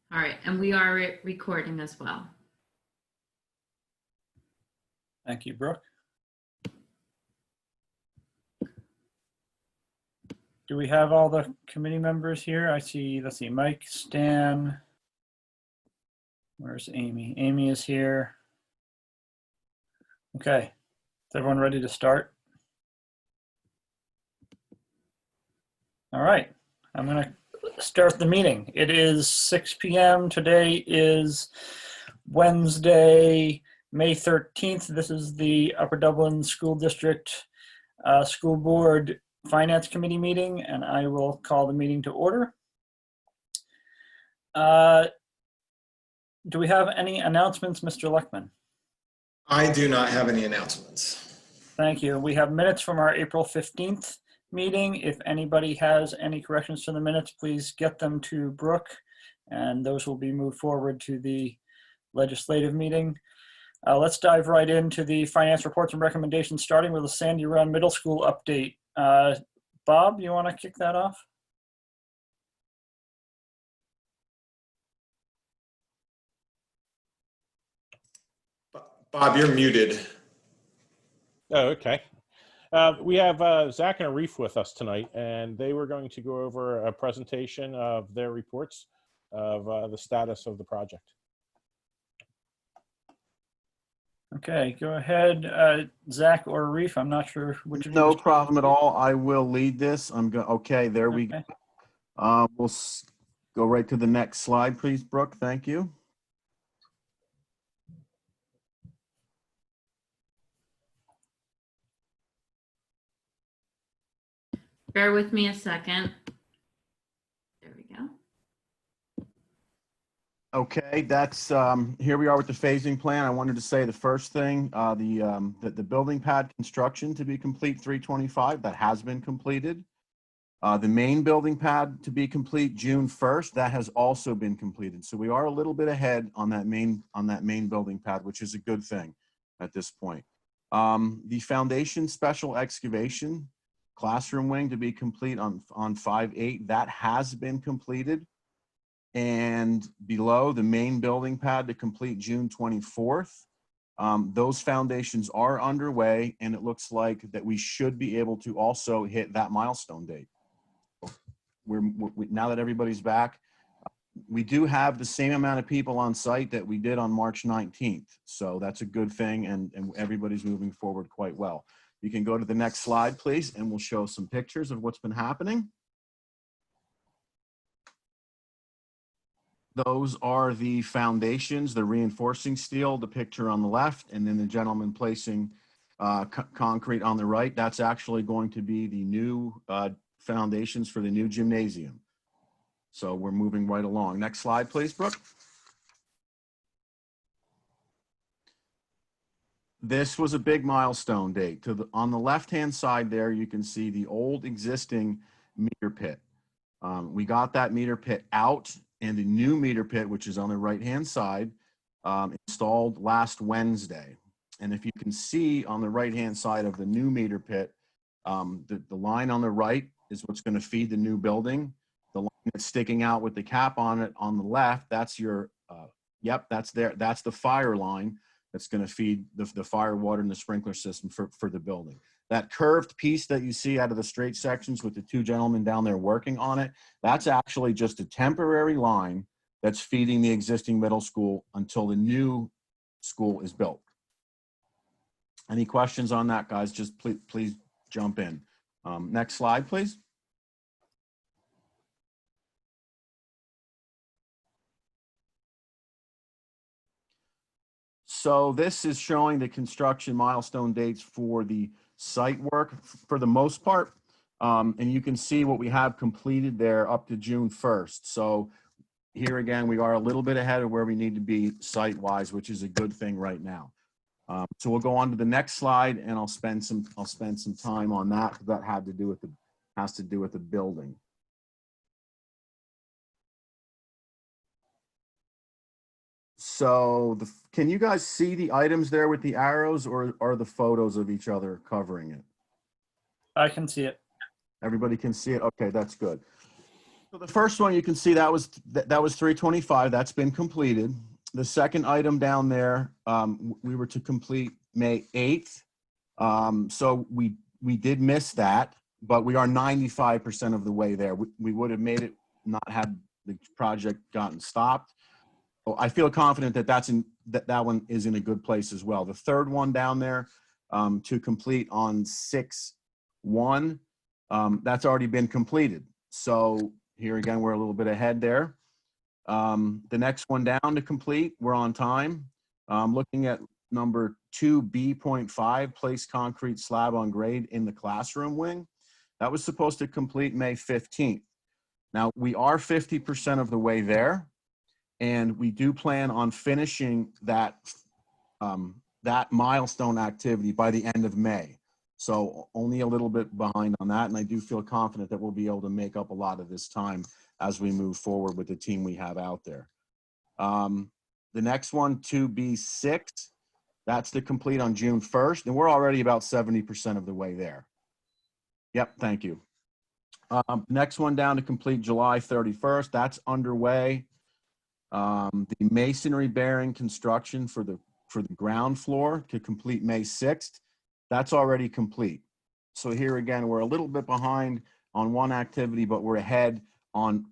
All right, and we are recording as well. Thank you, Brooke. Do we have all the committee members here? I see, let's see, Mike, Stan. Where's Amy? Amy is here. Okay, is everyone ready to start? All right, I'm gonna start the meeting. It is 6 p.m. Today is Wednesday, May 13th. This is the Upper Dublin School District School Board Finance Committee meeting, and I will call the meeting to order. Do we have any announcements, Mr. Leckman? I do not have any announcements. Thank you. We have minutes from our April 15th meeting. If anybody has any corrections to the minutes, please get them to Brooke, and those will be moved forward to the legislative meeting. Let's dive right into the finance reports and recommendations, starting with the Sandy Run Middle School update. Bob, you want to kick that off? Bob, you're muted. Oh, okay. We have Zach and Arif with us tonight, and they were going to go over a presentation of their reports of the status of the project. Okay, go ahead, Zach or Arif. I'm not sure which of you. No problem at all. I will lead this. Okay, there we go. We'll go right to the next slide, please, Brooke. Thank you. Bear with me a second. There we go. Okay, that's here we are with the phasing plan. I wanted to say the first thing, the building pad construction to be complete 3/25, that has been completed. The main building pad to be complete June 1st, that has also been completed. So we are a little bit ahead on that main building pad, which is a good thing at this point. The foundation special excavation classroom wing to be complete on 5/8, that has been completed. And below, the main building pad to complete June 24th. Those foundations are underway, and it looks like that we should be able to also hit that milestone date. Now that everybody's back, we do have the same amount of people on site that we did on March 19th. So that's a good thing, and everybody's moving forward quite well. You can go to the next slide, please, and we'll show some pictures of what's been happening. Those are the foundations, the reinforcing steel, the picture on the left, and then the gentleman placing concrete on the right. That's actually going to be the new foundations for the new gymnasium. So we're moving right along. Next slide, please, Brooke. This was a big milestone date. On the left-hand side there, you can see the old existing meter pit. We got that meter pit out, and the new meter pit, which is on the right-hand side, installed last Wednesday. And if you can see on the right-hand side of the new meter pit, the line on the right is what's going to feed the new building. The line that's sticking out with the cap on it on the left, that's your, that's there. That's the fire line that's going to feed the fire, water, and the sprinkler system for the building. That curved piece that you see out of the straight sections with the two gentlemen down there working on it, that's actually just a temporary line that's feeding the existing middle school until the new school is built. Any questions on that, guys? Just please jump in. Next slide, please. So this is showing the construction milestone dates for the site work for the most part. And you can see what we have completed there up to June 1st. So here again, we are a little bit ahead of where we need to be site-wise, which is a good thing right now. So we'll go on to the next slide, and I'll spend some time on that, because that has to do with the building. So can you guys see the items there with the arrows, or are the photos of each other covering it? I can see it. Everybody can see it? Okay, that's good. So the first one you can see that was 325. That's been completed. The second item down there, we were to complete May 8th. So we did miss that, but we are 95% of the way there. We would have made it not had the project gotten stopped. So I feel confident that that one is in a good place as well. The third one down there to complete on 6/1, that's already been completed. So here again, we're a little bit ahead there. The next one down to complete, we're on time. Looking at number 2B.5, place concrete slab on grade in the classroom wing. That was supposed to complete May 15th. Now we are 50% of the way there, and we do plan on finishing that milestone activity by the end of May. So only a little bit behind on that, and I do feel confident that we'll be able to make up a lot of this time as we move forward with the team we have out there. The next one, 2B6, that's to complete on June 1st, and we're already about 70% of the way there. Yep, thank you. Next one down to complete July 31st, that's underway. The masonry bearing construction for the ground floor to complete May 6th, that's already complete. So here again, we're a little bit behind on one activity, but we're ahead on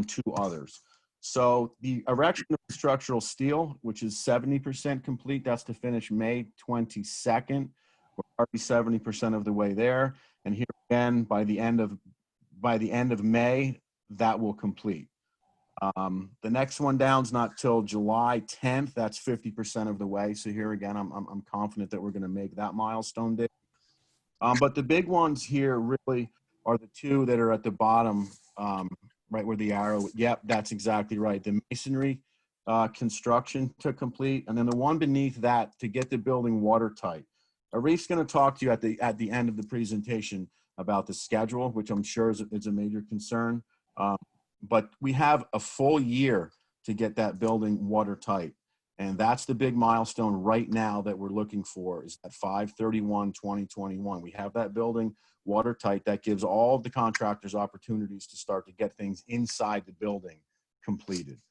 two others. So the erection of the structural steel, which is 70% complete, that's to finish May 22nd. We're already 70% of the way there. And here again, by the end of May, that will complete. The next one down is not till July 10th. That's 50% of the way. So here again, I'm confident that we're going to make that milestone date. But the big ones here really are the two that are at the bottom, right where the arrow. Yep, that's exactly right. The masonry construction to complete, and then the one beneath that to get the building watertight. Arif's going to talk to you at the end of the presentation about the schedule, which I'm sure is a major concern. But we have a full year to get that building watertight. And that's the big milestone right now that we're looking for, is at 5/31/2021. We have that building watertight. That gives all of the contractors opportunities to start to get things inside the building completed.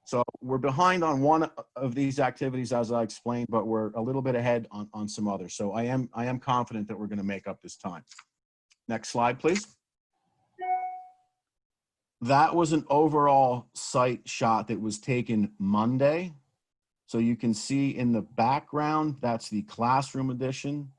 So we're behind on one of these activities, as I explained, but we're a little bit ahead on some others. So I am confident that we're going to make up this time. Next slide, please. That was an overall site shot that was taken Monday. So you can see in the background, that's the classroom addition.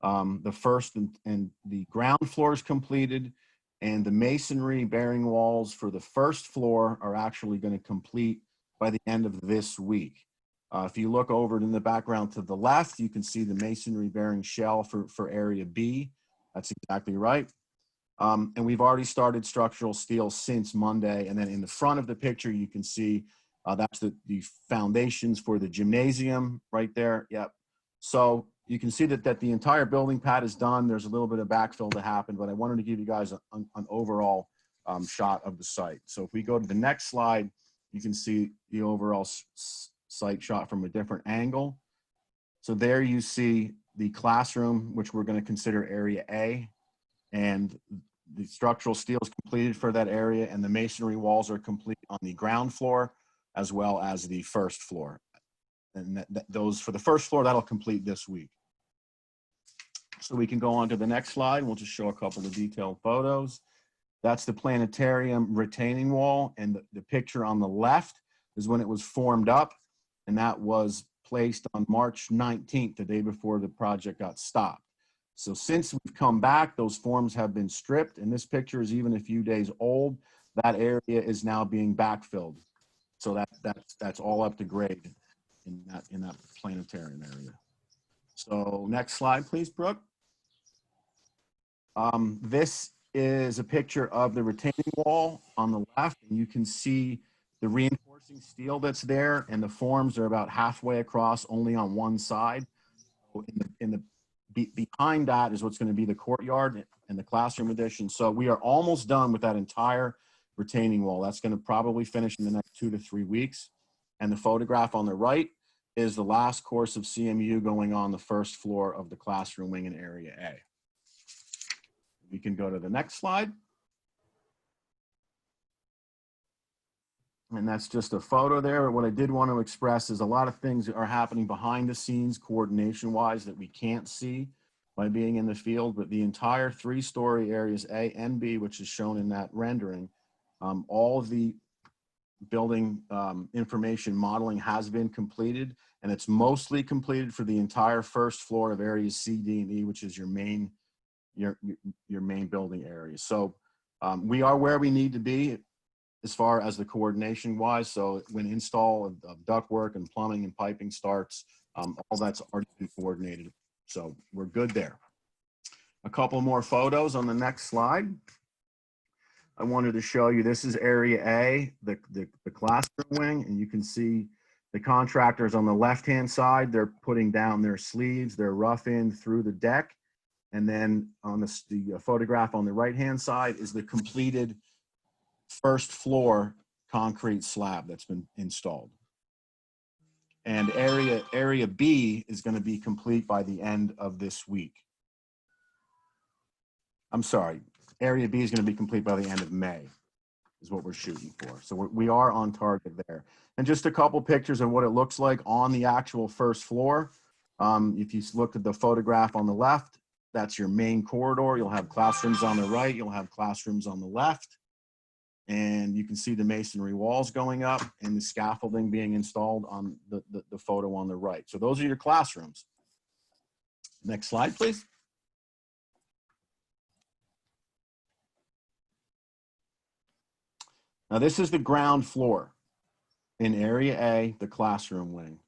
The first and the ground floor is completed, and the masonry bearing walls for the first floor are actually going to complete by the end of this week. If you look over in the background to the left, you can see the masonry bearing shell for area B. That's exactly right. And we've already started structural steel since Monday. And then in the front of the picture, you can see that's the foundations for the gymnasium right there. Yep. So you can see that the entire building pad is done. There's a little bit of backfill to happen, but I wanted to give you guys an overall shot of the site. So if we go to the next slide, you can see the overall site shot from a different angle. So there you see the classroom, which we're going to consider area A, and the structural steel is completed for that area, and the masonry walls are complete on the ground floor as well as the first floor. And those for the first floor, that'll complete this week. So we can go on to the next slide. We'll just show a couple of detailed photos. That's the planetarium retaining wall, and the picture on the left is when it was formed up, and that was placed on March 19th, the day before the project got stopped. So since we've come back, those forms have been stripped, and this picture is even a few days old. That area is now being backfilled. So that's all up to grade in that planetarium area. So next slide, please, Brooke. This is a picture of the retaining wall on the left, and you can see the reinforcing steel that's there, and the forms are about halfway across, only on one side. Behind that is what's going to be the courtyard and the classroom addition. So we are almost done with that entire retaining wall. That's going to probably finish in the next 2 to 3 weeks. And the photograph on the right is the last course of CMU going on the first floor of the classroom wing in area A. We can go to the next slide. And that's just a photo there. What I did want to express is a lot of things are happening behind the scenes, coordination wise, that we can't see by being in the field. But the entire 3-story areas A and B, which is shown in that rendering, all of the building information modeling has been completed, and it's mostly completed for the entire first floor of areas C, D, and E, which is your main building areas. So we are where we need to be as far as the coordination wise. So when install of ductwork and plumbing and piping starts, all that's already been coordinated. So we're good there. A couple more photos on the next slide. I wanted to show you, this is area A, the classroom wing, and you can see the contractors on the left-hand side, they're putting down their sleeves, they're roughing through the deck. And then on the photograph on the right-hand side is the completed first floor concrete slab that's been installed. And area B is going to be complete by the end of this week. I'm sorry, area B is going to be complete by the end of May is what we're shooting for. So we are on target there. And just a couple pictures of what it looks like on the actual first floor. If you look at the photograph on the left, that's your main corridor. You'll have classrooms on the right. You'll have classrooms on the left. And you can see the masonry walls going up and the scaffolding being installed on the photo on the right. So those are your classrooms. Next slide, please. Now this is the ground floor in area A, the classroom wing.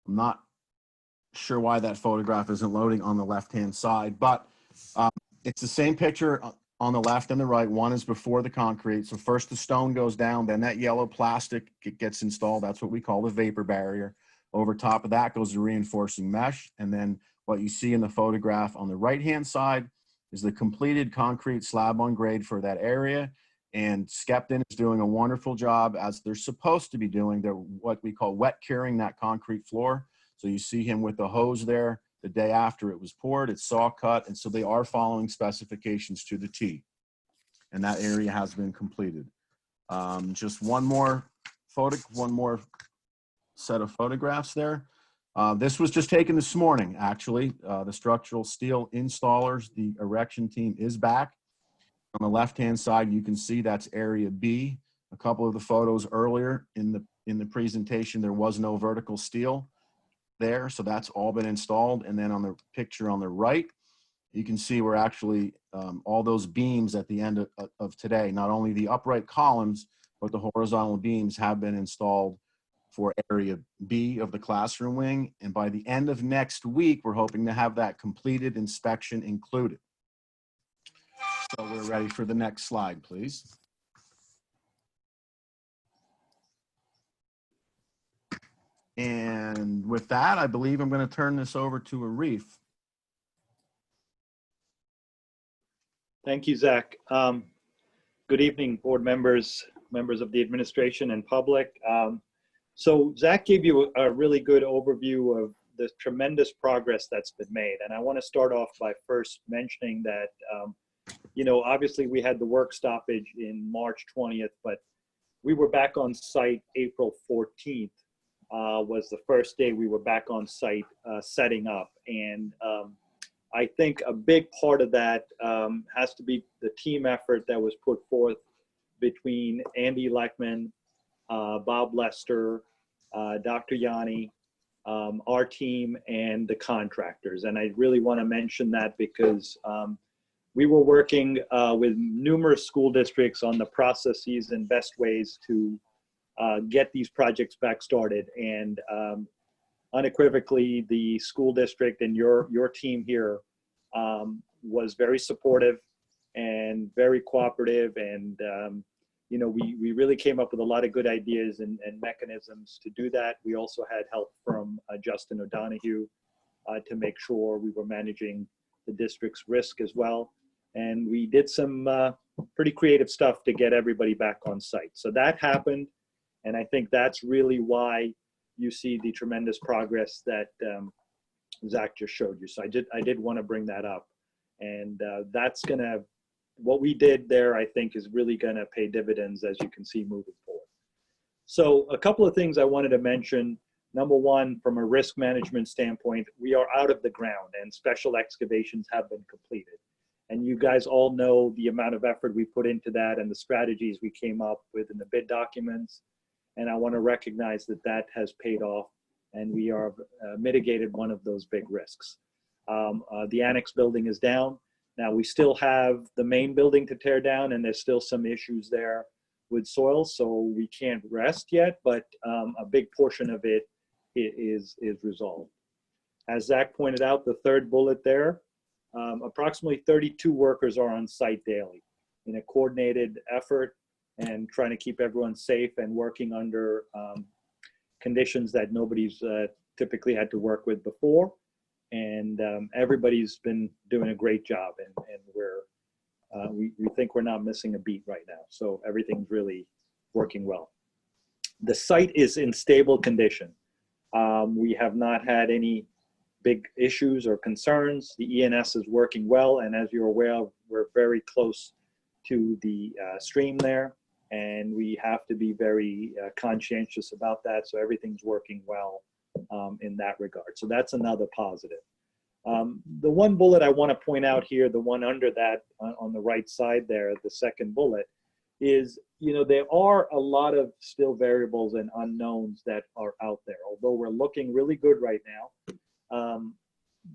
I'm not sure why that photograph isn't loading on the left-hand side, but it's the same picture on the left and the right. One is before the concrete. So first the stone goes down, then that yellow plastic gets installed. That's what we call the vapor barrier. Over top of that goes the reinforcing mesh. And then what you see in the photograph on the right-hand side is the completed concrete slab on grade for that area. And Skepton is doing a wonderful job, as they're supposed to be doing. They're what we call wet curing that concrete floor. So you see him with the hose there the day after it was poured. It's saw cut, and so they are following specifications to the T. And that area has been completed. Just one more set of photographs there. This was just taken this morning, actually. The structural steel installers, the erection team is back. On the left-hand side, you can see that's area B. A couple of the photos earlier in the presentation, there was no vertical steel there, so that's all been installed. And then on the picture on the right, you can see we're actually all those beams at the end of today, not only the upright columns, but the horizontal beams have been installed for area B of the classroom wing. And by the end of next week, we're hoping to have that completed inspection included. So we're ready for the next slide, please. And with that, I believe I'm going to turn this over to Arif. Thank you, Zach. Good evening, board members, members of the administration and public. So Zach gave you a really good overview of the tremendous progress that's been made. And I want to start off by first mentioning that, you know, obviously we had the work stoppage in March 20th, but we were back on site April 14th. Was the first day we were back on site setting up. And I think a big part of that has to be the team effort that was put forth between Andy Leckman, Bob Lester, Dr. Yanni, our team, and the contractors. And I really want to mention that because we were working with numerous school districts on the processes and best ways to get these projects back started. And unequivocally, the school district and your team here was very supportive and very cooperative. And, you know, we really came up with a lot of good ideas and mechanisms to do that. We also had help from Justin O'Donoghue to make sure we were managing the district's risk as well. And we did some pretty creative stuff to get everybody back on site. So that happened. And I think that's really why you see the tremendous progress that Zach just showed you. So I did want to bring that up. And that's going to, what we did there, I think, is really going to pay dividends, as you can see, moving forward. So a couple of things I wanted to mention. Number one, from a risk management standpoint, we are out of the ground and special excavations have been completed. And you guys all know the amount of effort we put into that and the strategies we came up with in the bid documents. And I want to recognize that that has paid off and we are mitigated one of those big risks. The annex building is down. Now we still have the main building to tear down and there's still some issues there with soil, so we can't rest yet, but a big portion of it is resolved. As Zach pointed out, the third bullet there, approximately 32 workers are on site daily in a coordinated effort and trying to keep everyone safe and working under conditions that nobody's typically had to work with before. And everybody's been doing a great job, and we think we're not missing a beat right now. So everything's really working well. The site is in stable condition. We have not had any big issues or concerns. The ENS is working well, and as you're aware, we're very close to the stream there, and we have to be very conscientious about that. So everything's working well in that regard. So that's another positive. The one bullet I want to point out here, the one under that on the right side there, the second bullet, is, you know, there are a lot of still variables and unknowns that are out there. Although we're looking really good right now,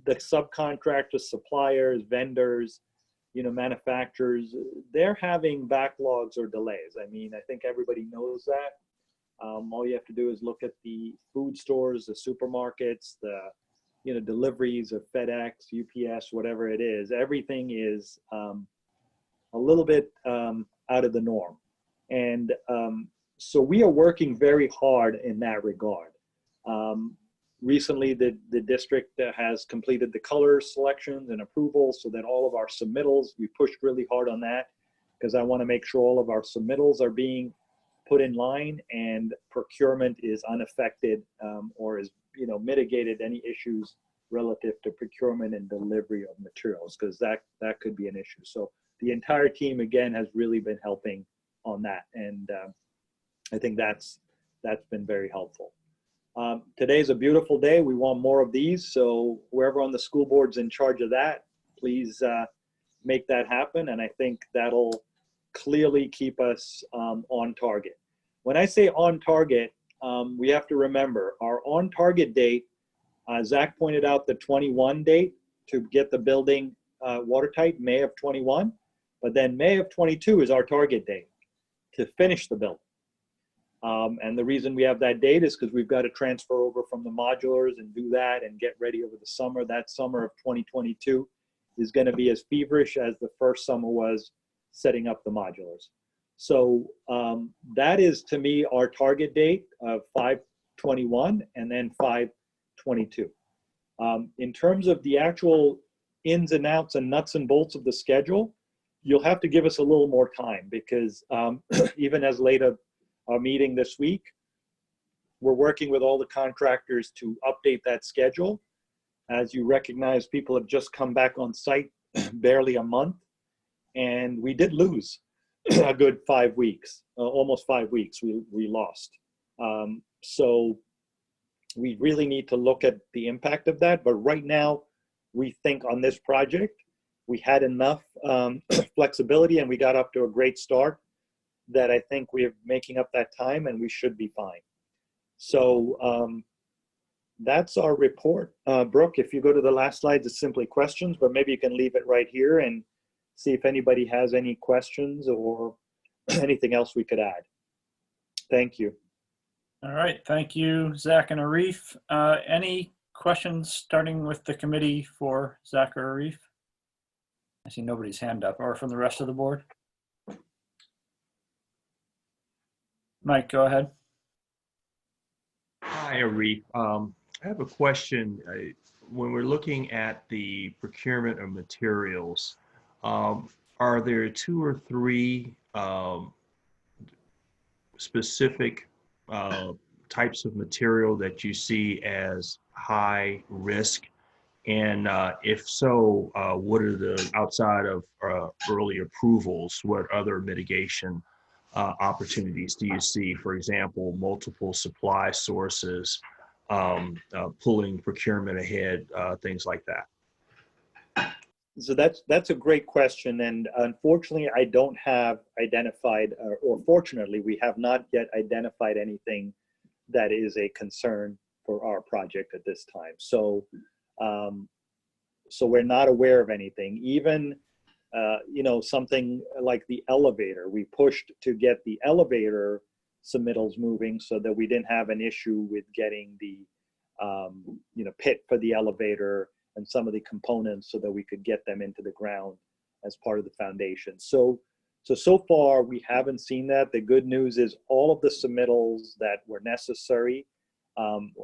the subcontractors, suppliers, vendors, you know, manufacturers, they're having backlogs or delays. I mean, I think everybody knows that. All you have to do is look at the food stores, the supermarkets, the, you know, deliveries of FedEx, UPS, whatever it is. Everything is a little bit out of the norm. And so we are working very hard in that regard. Recently, the district has completed the color selections and approvals so that all of our submittals, we pushed really hard on that because I want to make sure all of our submittals are being put in line and procurement is unaffected or is, you know, mitigated any issues relative to procurement and delivery of materials, because that could be an issue. So the entire team again has really been helping on that, and I think that's been very helpful. Today's a beautiful day. We want more of these, so whoever on the school board's in charge of that, please make that happen, and I think that'll clearly keep us on target. When I say on target, we have to remember our on target date, Zach pointed out the 21 date to get the building watertight, May of 21, but then May of 22 is our target date to finish the building. And the reason we have that date is because we've got to transfer over from the modulars and do that and get ready over the summer. That summer of 2022 is going to be as feverish as the first summer was setting up the modulars. So that is, to me, our target date of 5/21 and then 5/22. In terms of the actual ins and outs and nuts and bolts of the schedule, you'll have to give us a little more time because even as late of our meeting this week, we're working with all the contractors to update that schedule. As you recognize, people have just come back on site barely a month, and we did lose a good 5 weeks, almost 5 weeks we lost. So we really need to look at the impact of that. But right now, we think on this project, we had enough flexibility and we got up to a great start that I think we're making up that time and we should be fine. So that's our report. Brooke, if you go to the last slide, it's simply questions, but maybe you can leave it right here and see if anybody has any questions or anything else we could add. Thank you. All right, thank you, Zach and Arif. Any questions starting with the committee for Zach or Arif? I see nobody's hand up, or from the rest of the board. Mike, go ahead. Hi, Arif. I have a question. When we're looking at the procurement of materials, are there 2 or 3 specific types of material that you see as high risk? And if so, what are the, outside of early approvals, what other mitigation opportunities do you see? For example, multiple supply sources, pulling procurement ahead, things like that. So that's a great question, and unfortunately, I don't have identified, or fortunately, we have not yet identified anything that is a concern for our project at this time. So, so we're not aware of anything. Even, you know, something like the elevator, we pushed to get the elevator submittals moving so that we didn't have an issue with getting the, you know, pit for the elevator and some of the components so that we could get them into the ground as part of the foundation. So far we haven't seen that. The good news is all of the submittals that were necessary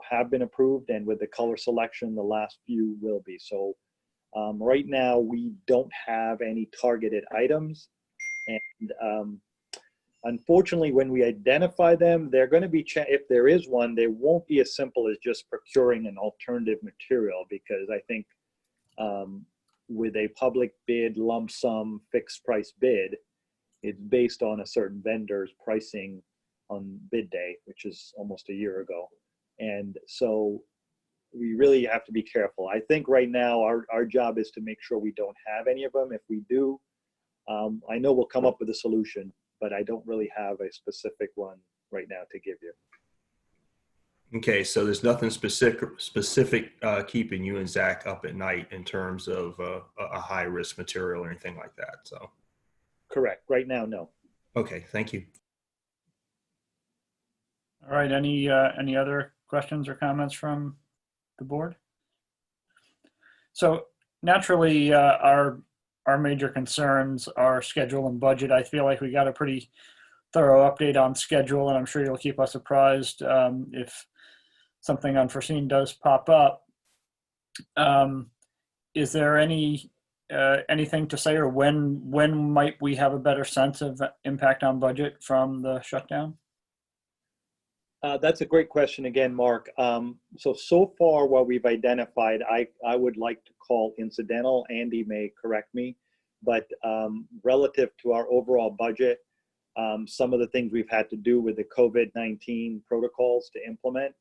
have been approved, and with the color selection, the last few will be. So right now we don't have any targeted items, and unfortunately, when we identify them, they're going to be, if there is one, they won't be as simple as just procuring an alternative material, because I think with a public bid, lump sum, fixed price bid, it's based on a certain vendor's pricing on bid day, which is almost a year ago. And so we really have to be careful. I think right now our job is to make sure we don't have any of them. If we do, I know we'll come up with a solution, but I don't really have a specific one right now to give you. Okay, so there's nothing specific keeping you and Zach up at night in terms of a high risk material or anything like that. So, correct. Right now, no. Okay, thank you. All right, any other questions or comments from the board? So naturally, our major concerns are schedule and budget. I feel like we got a pretty thorough update on schedule, and I'm sure you'll keep us apprised if something unforeseen does pop up. Is there anything to say, or when might we have a better sense of impact on budget from the shutdown? That's a great question again, Mark. So far what we've identified, I would like to call incidental. Andy may correct me, but relative to our overall budget, some of the things we've had to do with the COVID-19 protocols to implement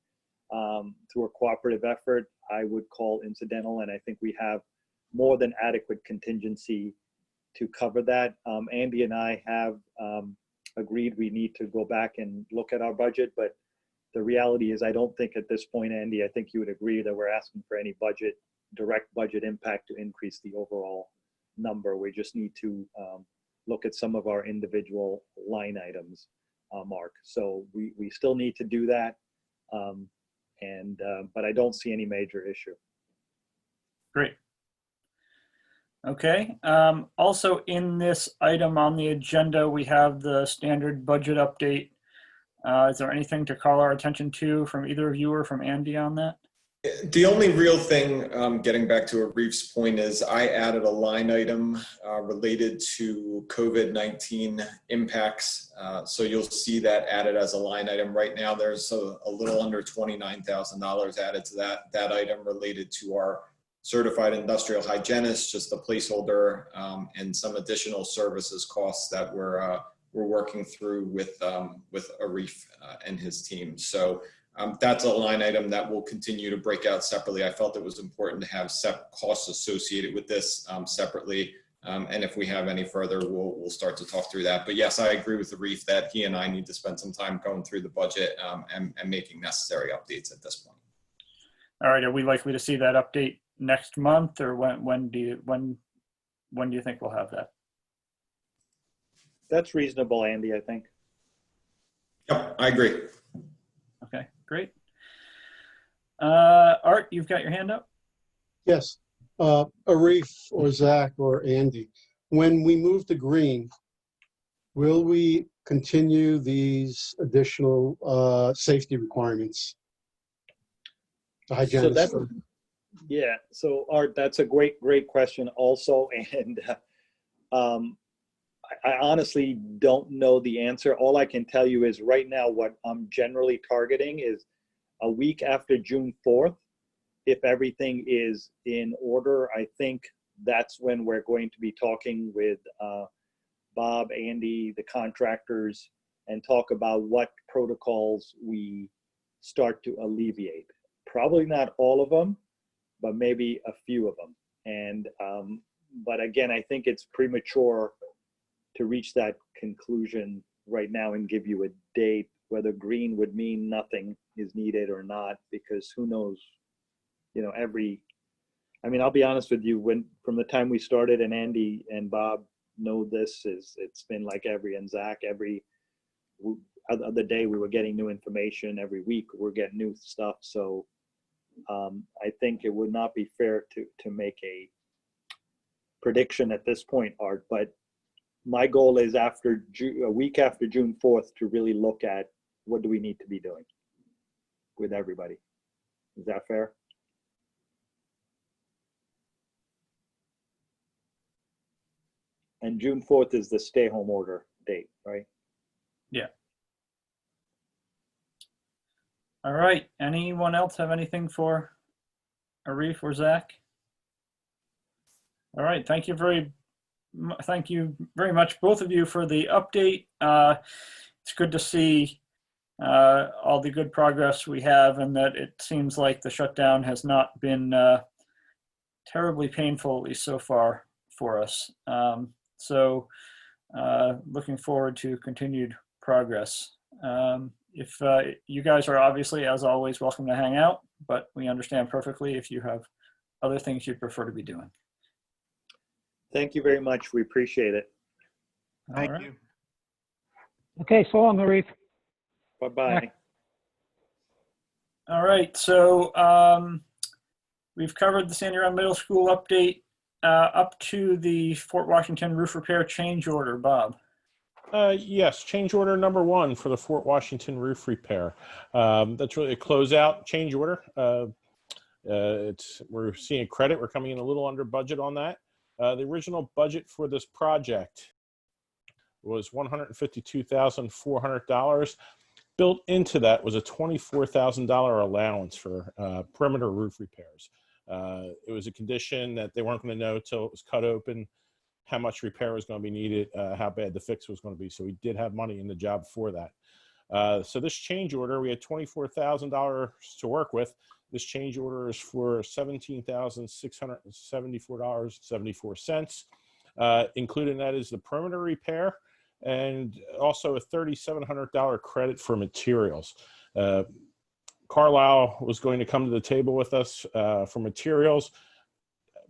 through a cooperative effort, I would call incidental, and I think we have more than adequate contingency to cover that. Andy and I have agreed we need to go back and look at our budget, but the reality is I don't think at this point, Andy, I think you would agree that we're asking for any direct budget impact to increase the overall number. We just need to look at some of our individual line items, Mark. So we still need to do that, but I don't see any major issue. Great. Okay. Also in this item on the agenda, we have the standard budget update. Is there anything to call our attention to from either of you or from Andy on that? The only real thing, getting back to Arif's point, is I added a line item related to COVID-19 impacts. So you'll see that added as a line item. Right now, there's a little under $29,000 added to that item related to our certified industrial hygienist, just a placeholder, and some additional services costs that we're working through with Arif and his team. So that's a line item that we'll continue to break out separately. I felt it was important to have costs associated with this separately. And if we have any further, we'll start to talk through that. But yes, I agree with Arif that he and I need to spend some time going through the budget and making necessary updates at this point. All right. Are we likely to see that update next month, or when do you think we'll have that? That's reasonable, Andy, I think. Yep, I agree. Okay, great. Art, you've got your hand up? Yes. Arif or Zach or Andy, when we move to green, will we continue these additional safety requirements? The hygienist. Yeah, so Art, that's a great question also. And I honestly don't know the answer. All I can tell you is right now what I'm generally targeting is a week after June 4th. If everything is in order, I think that's when we're going to be talking with Bob, Andy, the contractors, and talk about what protocols we start to alleviate. Probably not all of them, but maybe a few of them. And, but again, I think it's premature to reach that conclusion right now and give you a date, whether green would mean nothing is needed or not, because who knows, you know, I mean, I'll be honest with you, from the time we started, and Andy and Bob know this, it's been like and Zach, every other day we were getting new information, every week we're getting new stuff. So I think it would not be fair to make a prediction at this point, Art, but my goal is a week after June 4th to really look at what do we need to be doing with everybody. Is that fair? And June 4th is the stay home order date, right? Yeah. All right. Anyone else have anything for Arif or Zach? All right. Thank you very much, both of you, for the update. It's good to see all the good progress we have, and that it seems like the shutdown has not been terribly painful, at least so far, for us. So looking forward to continued progress. If you guys are obviously, as always, welcome to hang out, but we understand perfectly if you have other things you'd prefer to be doing. Thank you very much. We appreciate it. Thank All right. you. Okay, so long, Arif. Bye-bye. All right, so we've covered the Sandy Run Middle School update up to the Fort Washington roof repair change order. Bob. Yes, change order number 1 for the Fort Washington roof repair. That's really a closeout change order. We're seeing a credit. We're coming in a little under budget on that. The original budget for this project was $152,400. Built into that was a $24,000 allowance for perimeter roof repairs. It was a condition that they weren't going to know till it was cut open how much repair was going to be needed, how bad the fix was going to be. So we did have money in the job for that. So this change order, we had $24,000 to work with. This change order is for $17,674.74. Included in that is the perimeter repair and also a $3,700 credit for materials. Carlisle was going to come to the table with us for materials.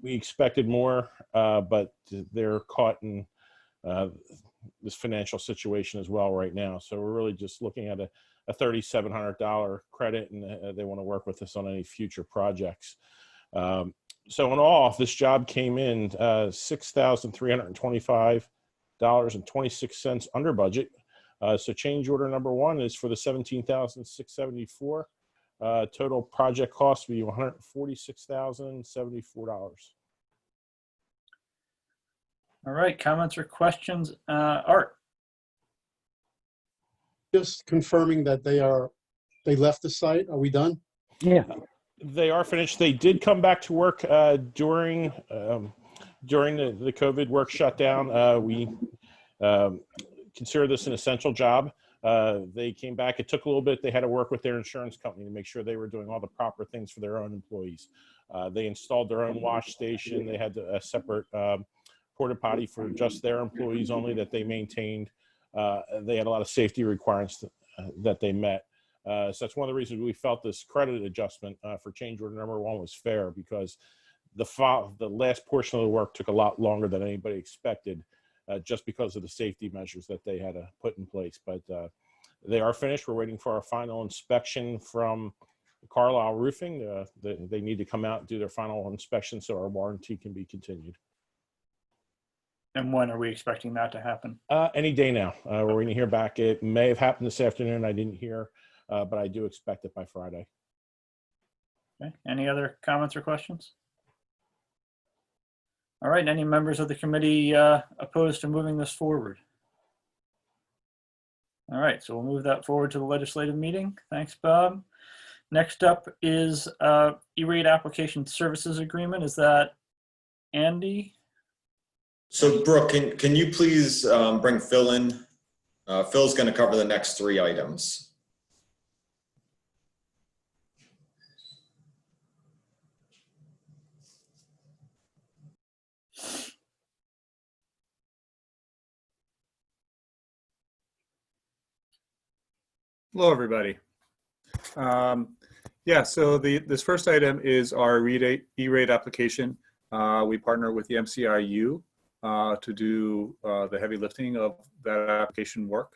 We expected more, but they're caught in this financial situation as well right now. So we're really just looking at a $3,700 credit, and they want to work with us on any future projects. So in all, this job came in $6,325.26 under budget. So change order number 1 is for the $17,674. Total project cost will be $146,074. All right, comments or questions? Art. Just confirming that they left the site. Are we done? Yeah. They are finished. They did come back to work during the COVID work shutdown. We consider this an essential job. They came back. It took a little bit. They had to work with their insurance company to make sure they were doing all the proper things for their own employees. They installed their own wash station. They had a separate porta potty for just their employees only that they maintained. They had a lot of safety requirements that they met. So that's one of the reasons we felt this credit adjustment for change order number 1 was fair, because the last portion of the work took a lot longer than anybody expected, just because of the safety measures that they had to put in place. But they are finished. We're waiting for our final inspection from Carlisle Roofing. They need to come out and do their final inspection so our warranty can be continued. And when are we expecting that to happen? Any day now. We're going to hear back. It may have happened this afternoon. I didn't hear, but I do expect it by Friday. Okay. Any other comments or questions? All right. Any members of the committee opposed to moving this forward? All right. So we'll move that forward to the legislative meeting. Thanks, Bob. Next up is E-rate application services agreement. Is that Andy? So Brooke, can you please bring Phil in? Phil's going to cover the next 3 items. Hello, everybody. Yeah, so this first item is our E-rate application. We partner with the MCIU to do the heavy lifting of that application work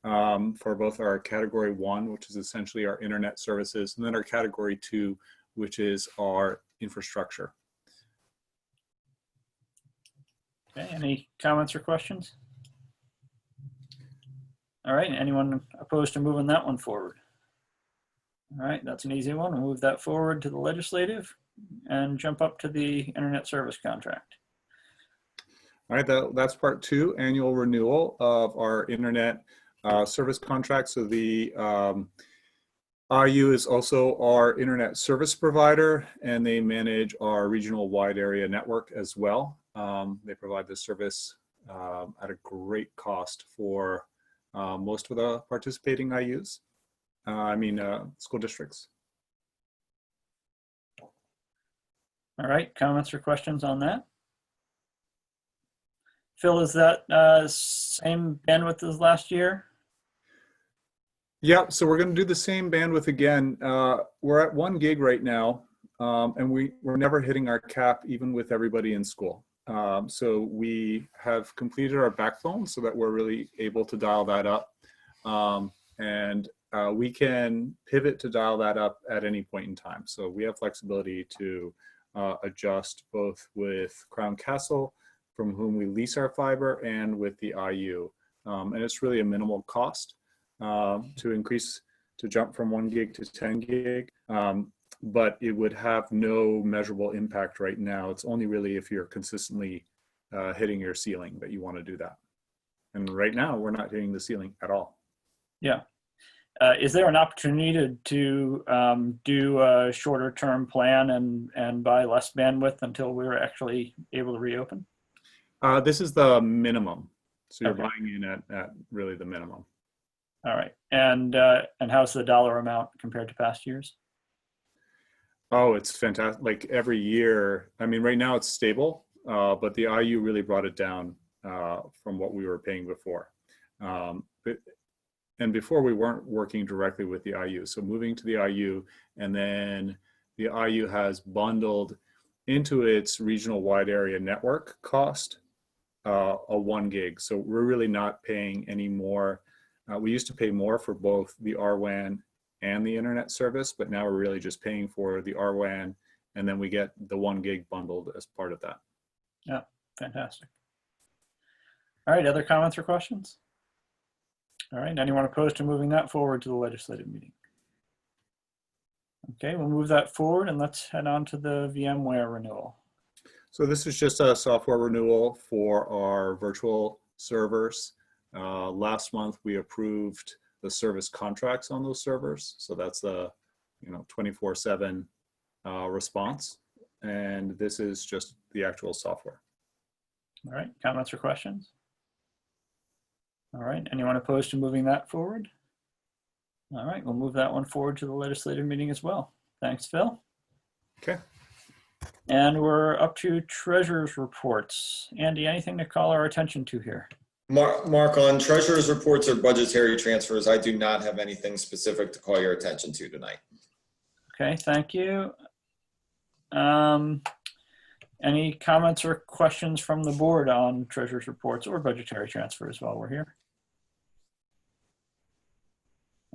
for both our Category 1, which is essentially our internet services, and then our Category 2, which is our infrastructure. Okay, any comments or questions? All right, anyone opposed to moving that one forward? All right, that's an easy one. We'll move that forward to the legislative and jump up to the internet service contract. All right, that's part 2, annual renewal of our internet service contract. So the IU is also our internet service provider, and they manage our regional wide area network as well. They provide this service at a great cost for most of the participating IUs. School districts. All right, comments or questions on that? Phil, is that same bandwidth as last year? Yeah, so we're going to do the same bandwidth again. We're at 1 gig right now, and we're never hitting our cap even with everybody in school. So we have completed our backbone so that we're really able to dial that up. And we can pivot to dial that up at any point in time. So we have flexibility to adjust both with Crown Castle, from whom we lease our fiber, and with the IU. And it's really a minimal cost to jump from 1 gig to 10 gig. But it would have no measurable impact right now. It's only really if you're consistently hitting your ceiling that you want to do that. And right now, we're not hitting the ceiling at all. Yeah. Is there an opportunity to do a shorter term plan and buy less bandwidth until we're actually able to reopen? This is the minimum. So you're Okay. buying in at really the minimum. All right. And how's the dollar amount compared to past years? Oh, it's fantastic. Like every year, right now it's stable, but the IU really brought it down from what we were paying before. And before we weren't working directly with the IU. So moving to the IU, and then the IU has bundled into its regional wide area network cost a 1 gig. So we're really not paying any more. We used to pay more for both the RWAN and the internet service, but now we're really just paying for the RWAN, and then we get the 1 gig bundled as part of that. Yeah, fantastic. All right, other comments or questions? All right, anyone opposed to moving that forward to the legislative meeting? Okay, we'll move that forward and let's head on to the VMware renewal. So this is just a software renewal for our virtual servers. Last month, we approved the service contracts on those servers. So that's the 24/7 response. And this is just the actual software. All right, comments or questions? All right, anyone opposed to moving that forward? All right, we'll move that one forward to the legislative meeting as well. Thanks, Phil. Okay. And we're up to treasurer's reports. Andy, anything to call our attention to here? Mark, on treasurer's reports or budgetary transfers, I do not have anything specific to call your attention to tonight. Okay, thank you. Any comments or questions from the board on treasurer's reports or budgetary transfers while we're here?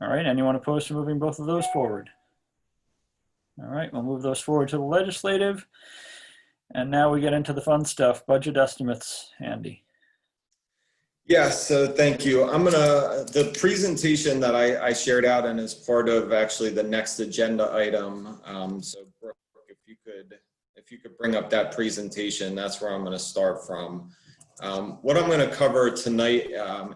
All right, anyone opposed to moving both of those forward? All right, we'll move those forward to the legislative. And now we get into the fun stuff, budget estimates, Andy. Yes, so thank you. The presentation that I shared out and as part of actually the next agenda item. So Brooke, if you could bring up that presentation, that's where I'm going to start from. What I'm going to cover tonight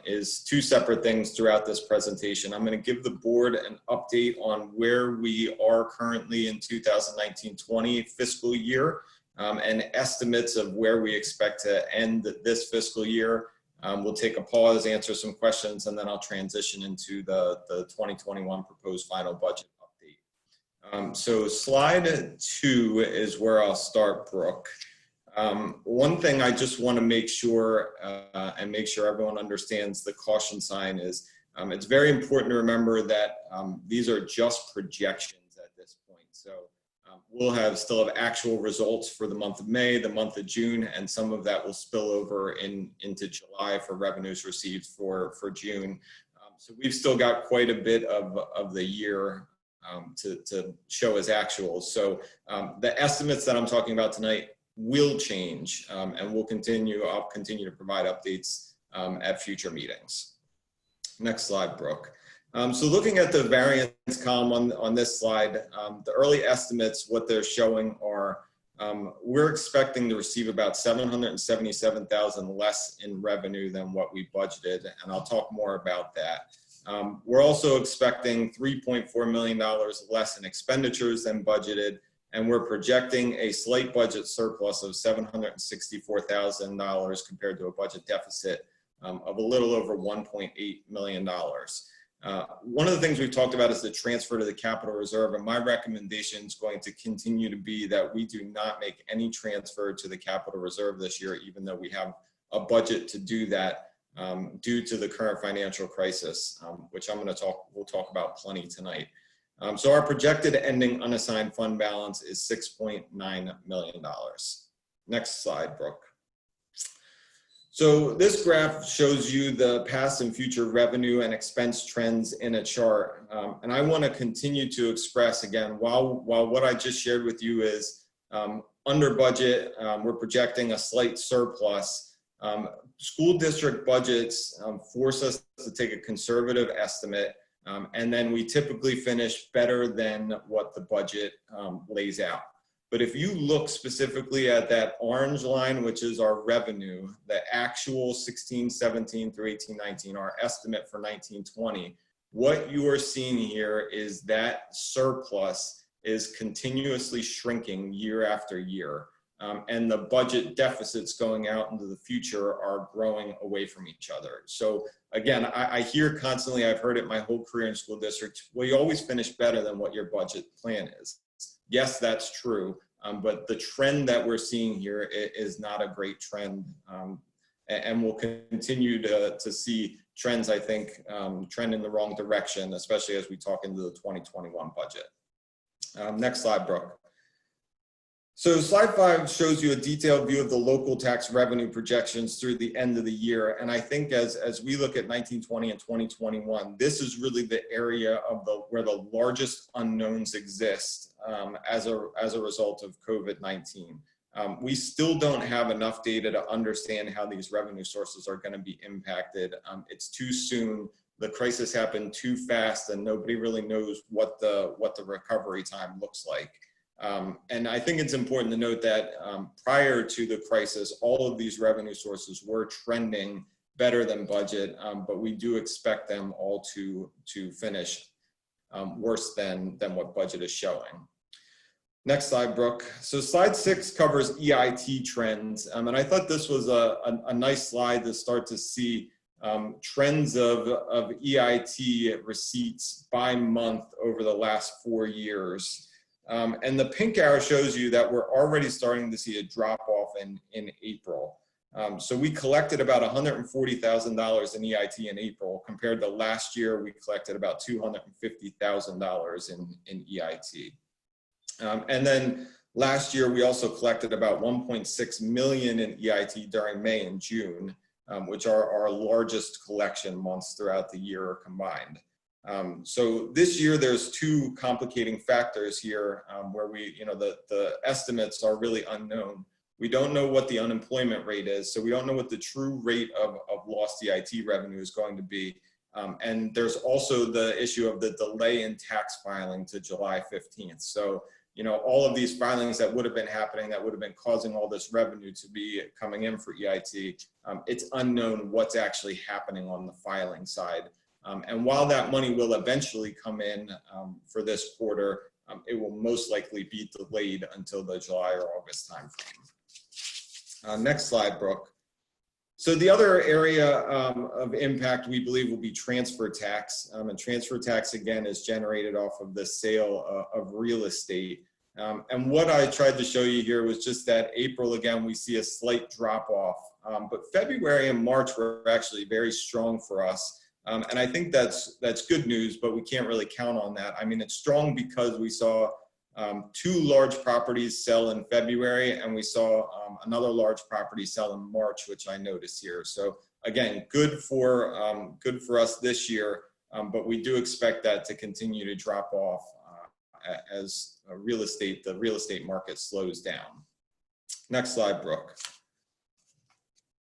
is 2 separate things throughout this presentation. I'm going to give the board an update on where we are currently in 2019-20 fiscal year and estimates of where we expect to end this fiscal year. We'll take a pause, answer some questions, and then I'll transition into the 2021 proposed final budget update. So slide 2 is where I'll start, Brooke. One thing I just want to make sure and make sure everyone understands the caution sign is it's very important to remember that these are just projections at this point. So we'll still have actual results for the month of May, the month of June, and some of that will spill over into July for revenues received for June. So we've still got quite a bit of the year to show as actuals. So the estimates that I'm talking about tonight will change, and I'll continue to provide updates at future meetings. Next slide, Brooke. So looking at the variance column on this slide, the early estimates, what they're showing are we're expecting to receive about $777,000 less in revenue than what we budgeted, and I'll talk more about that. We're also expecting $3.4 million less in expenditures than budgeted, and we're projecting a slight budget surplus of $764,000 compared to a budget deficit of a little over $1.8 million. One of the things we've talked about is the transfer to the capital reserve, and my recommendation is going to continue to be that we do not make any transfer to the capital reserve this year, even though we have a budget to do that due to the current financial crisis, which we'll talk about plenty tonight. So our projected ending unassigned fund balance is $6.9 million. Next slide, Brooke. So this graph shows you the past and future revenue and expense trends in a chart. And I want to continue to express again, while what I just shared with you is under budget, we're projecting a slight surplus. School district budgets force us to take a conservative estimate. And then we typically finish better than what the budget lays out. But if you look specifically at that orange line, which is our revenue, the actual 16-17 through 18-19, our estimate for 19-20, what you are seeing here is that surplus is continuously shrinking year after year. And the budget deficits going out into the future are growing away from each other. So again, I hear constantly, I've heard it my whole career in school districts, well, you always finish better than what your budget plan is. Yes, that's true, but the trend that we're seeing here is not a great trend, and we'll continue to see trends, I think, trend in the wrong direction, especially as we talk into the 2021 budget. Next slide, Brooke. So slide 5 shows you a detailed view of the local tax revenue projections through the end of the year. And I think as we look at 1920 and 2021, this is really the area of where the largest unknowns exist as a result of COVID-19. We still don't have enough data to understand how these revenue sources are going to be impacted. It's too soon. The crisis happened too fast, and nobody really knows what the recovery time looks like. And I think it's important to note that prior to the crisis, all of these revenue sources were trending better than budget, but we do expect them all to finish worse than what budget is showing. Next slide, Brooke. So slide 6 covers EIT trends, and I thought this was a nice slide to start to see trends of EIT receipts by month over the last 4 years. And the pink arrow shows you that we're already starting to see a drop off in April. So we collected about $140,000 in EIT in April compared to last year. We collected about $250,000 in EIT. And then last year we also collected about $1.6 million in EIT during May and June, which are our largest collection months throughout the year combined. So this year there's 2 complicating factors here where the estimates are really unknown. We don't know what the unemployment rate is, so we don't know what the true rate of lost EIT revenue is going to be. And there's also the issue of the delay in tax filing to July 15th. So, all of these filings that would have been happening, that would have been causing all this revenue to be coming in for EIT, it's unknown what's actually happening on the filing side. And while that money will eventually come in for this quarter, it will most likely be delayed until the July or August timeframe. Next slide, Brooke. So the other area of impact we believe will be transfer tax. And transfer tax, again, is generated off of the sale of real estate. And what I tried to show you here was just that April, again, we see a slight drop off. But February and March were actually very strong for us. And I think that's good news, but we can't really count on that. I mean, it's strong because we saw 2 large properties sell in February, and we saw another large property sell in March, which I noticed here. So again, good for us this year, but we do expect that to continue to drop off as the real estate market slows down. Next slide, Brooke.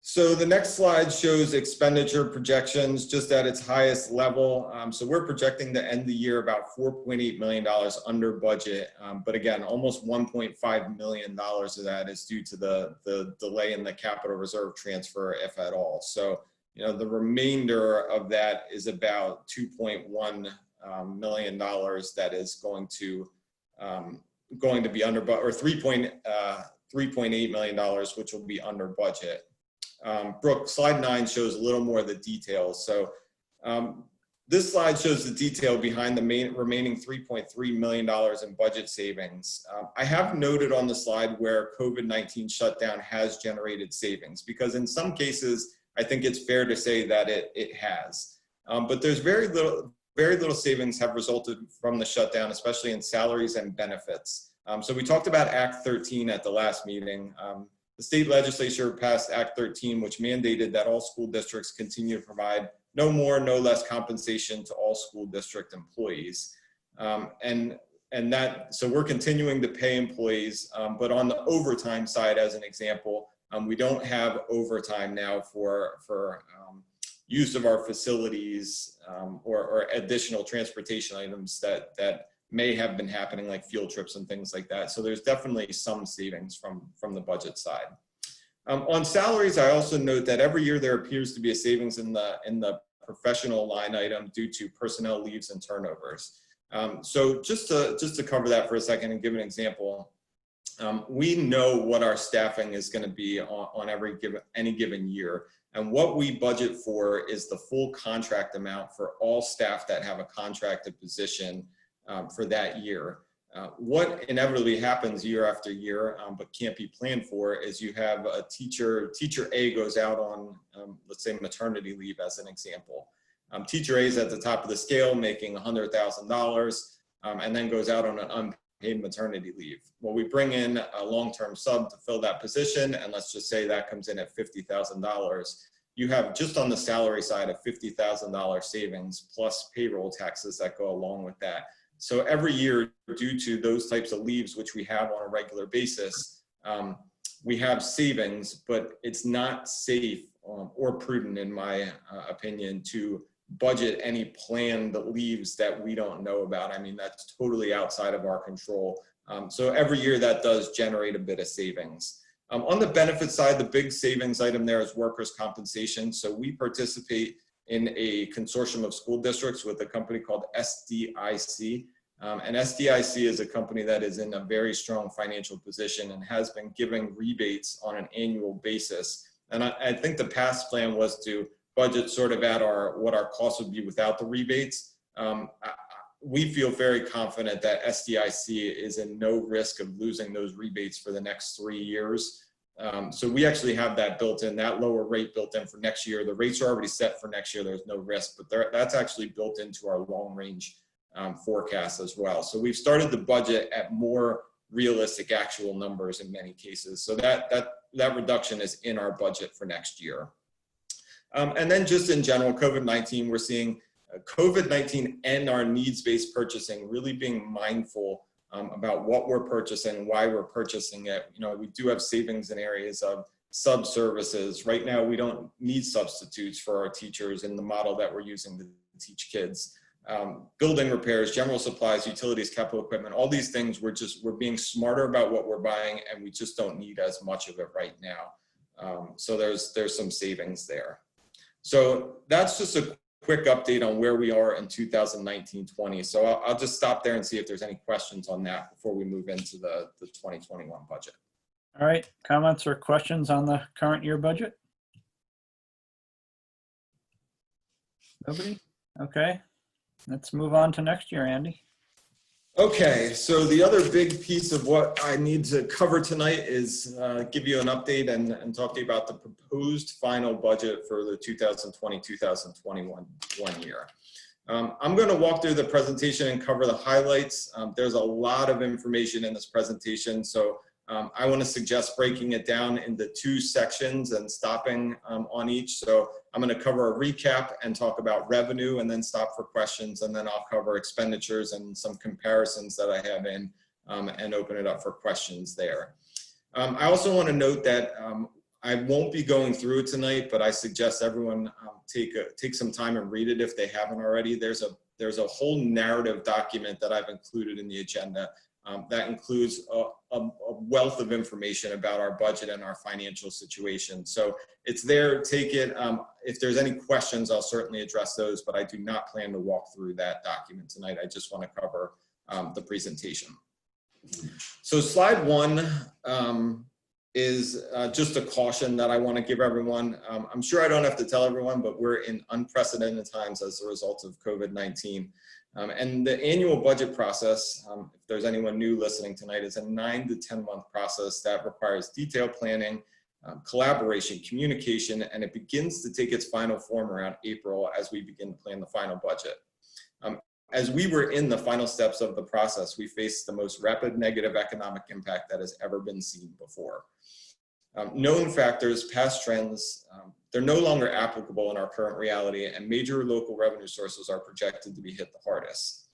So the next slide shows expenditure projections just at its highest level. So we're projecting to end the year about $4.8 million under budget. But again, almost $1.5 million of that is due to the delay in the capital reserve transfer, if at all. So, you know, the remainder of that is about $2.1 million that is going to be under, or $3.8 million, which will be under budget. Brooke, slide 9 shows a little more of the details. So this slide shows the detail behind the remaining $3.3 million in budget savings. I have noted on the slide where COVID-19 shutdown has generated savings, because in some cases, I think it's fair to say that it has. But there's very little savings have resulted from the shutdown, especially in salaries and benefits. So we talked about Act 13 at the last meeting. The state legislature passed Act 13, which mandated that all school districts continue to provide no more, no less compensation to all school district employees. So we're continuing to pay employees, but on the overtime side, as an example, we don't have overtime now for use of our facilities or additional transportation items that may have been happening, like field trips and things like that. So there's definitely some savings from the budget side. On salaries, I also note that every year there appears to be a savings in the professional line item due to personnel leaves and turnovers. So just to cover that for a second and give an example, we know what our staffing is going to be on any given year. And what we budget for is the full contract amount for all staff that have a contracted position for that year. What inevitably happens year after year, but can't be planned for, is you have a teacher A goes out on, let's say, maternity leave as an example. Teacher A is at the top of the scale making $100,000 and then goes out on an unpaid maternity leave. Well, we bring in a long-term sub to fill that position, and let's just say that comes in at $50,000. You have just on the salary side a $50,000 savings plus payroll taxes that go along with that. So every year, due to those types of leaves, which we have on a regular basis, we have savings, but it's not safe or prudent, in my opinion, to budget any planned leaves that we don't know about. I mean, that's totally outside of our control. So every year that does generate a bit of savings. On the benefit side, the big savings item there is workers' compensation. So we participate in a consortium of school districts with a company called SDIC. And SDIC is a company that is in a very strong financial position and has been giving rebates on an annual basis. And I think the past plan was to budget sort of at what our costs would be without the rebates. We feel very confident that SDIC is in no risk of losing those rebates for the next 3 years. So we actually have that built in, that lower rate built in for next year. The rates are already set for next year. There's no risk, but that's actually built into our long range forecast as well. So we've started the budget at more realistic actual numbers in many cases. So that reduction is in our budget for next year. And then just in general, COVID-19, we're seeing COVID-19 and our needs-based purchasing really being mindful about what we're purchasing, why we're purchasing it. You know, we do have savings in areas of sub-services. Right now, we don't need substitutes for our teachers in the model that we're using to teach kids. Building repairs, general supplies, utilities, capital equipment, all these things, we're being smarter about what we're buying, and we just don't need as much of it right now. So there's some savings there. So that's just a quick update on where we are in 2019-20. So I'll just stop there and see if there's any questions on that before we move into the 2021 budget. All right, comments or questions on the current year budget? Nobody? Okay, let's move on to next year, Andy. Okay, so the other big piece of what I need to cover tonight is give you an update and talk to you about the proposed final budget for the 2020-2021 year. I'm going to walk through the presentation and cover the highlights. There's a lot of information in this presentation, so I want to suggest breaking it down into 2 sections and stopping on each. So I'm going to cover a recap and talk about revenue and then stop for questions, and then I'll cover expenditures and some comparisons that I have in and open it up for questions there. I also want to note that I won't be going through it tonight, but I suggest everyone take some time and read it if they haven't already. There's a whole narrative document that I've included in the agenda that includes a wealth of information about our budget and our financial situation. So it's there, take it. If there's any questions, I'll certainly address those, but I do not plan to walk through that document tonight. I just want to cover the presentation. So slide 1 is just a caution that I want to give everyone. I'm sure I don't have to tell everyone, but we're in unprecedented times as a result of COVID-19. And the annual budget process, if there's anyone new listening tonight, is a 9 to 10 month process that requires detailed planning, collaboration, communication, and it begins to take its final form around April as we begin to plan the final budget. As we were in the final steps of the process, we faced the most rapid negative economic impact that has ever been seen before. Known factors, past trends, they're no longer applicable in our current reality, and major local revenue sources are projected to be hit the hardest.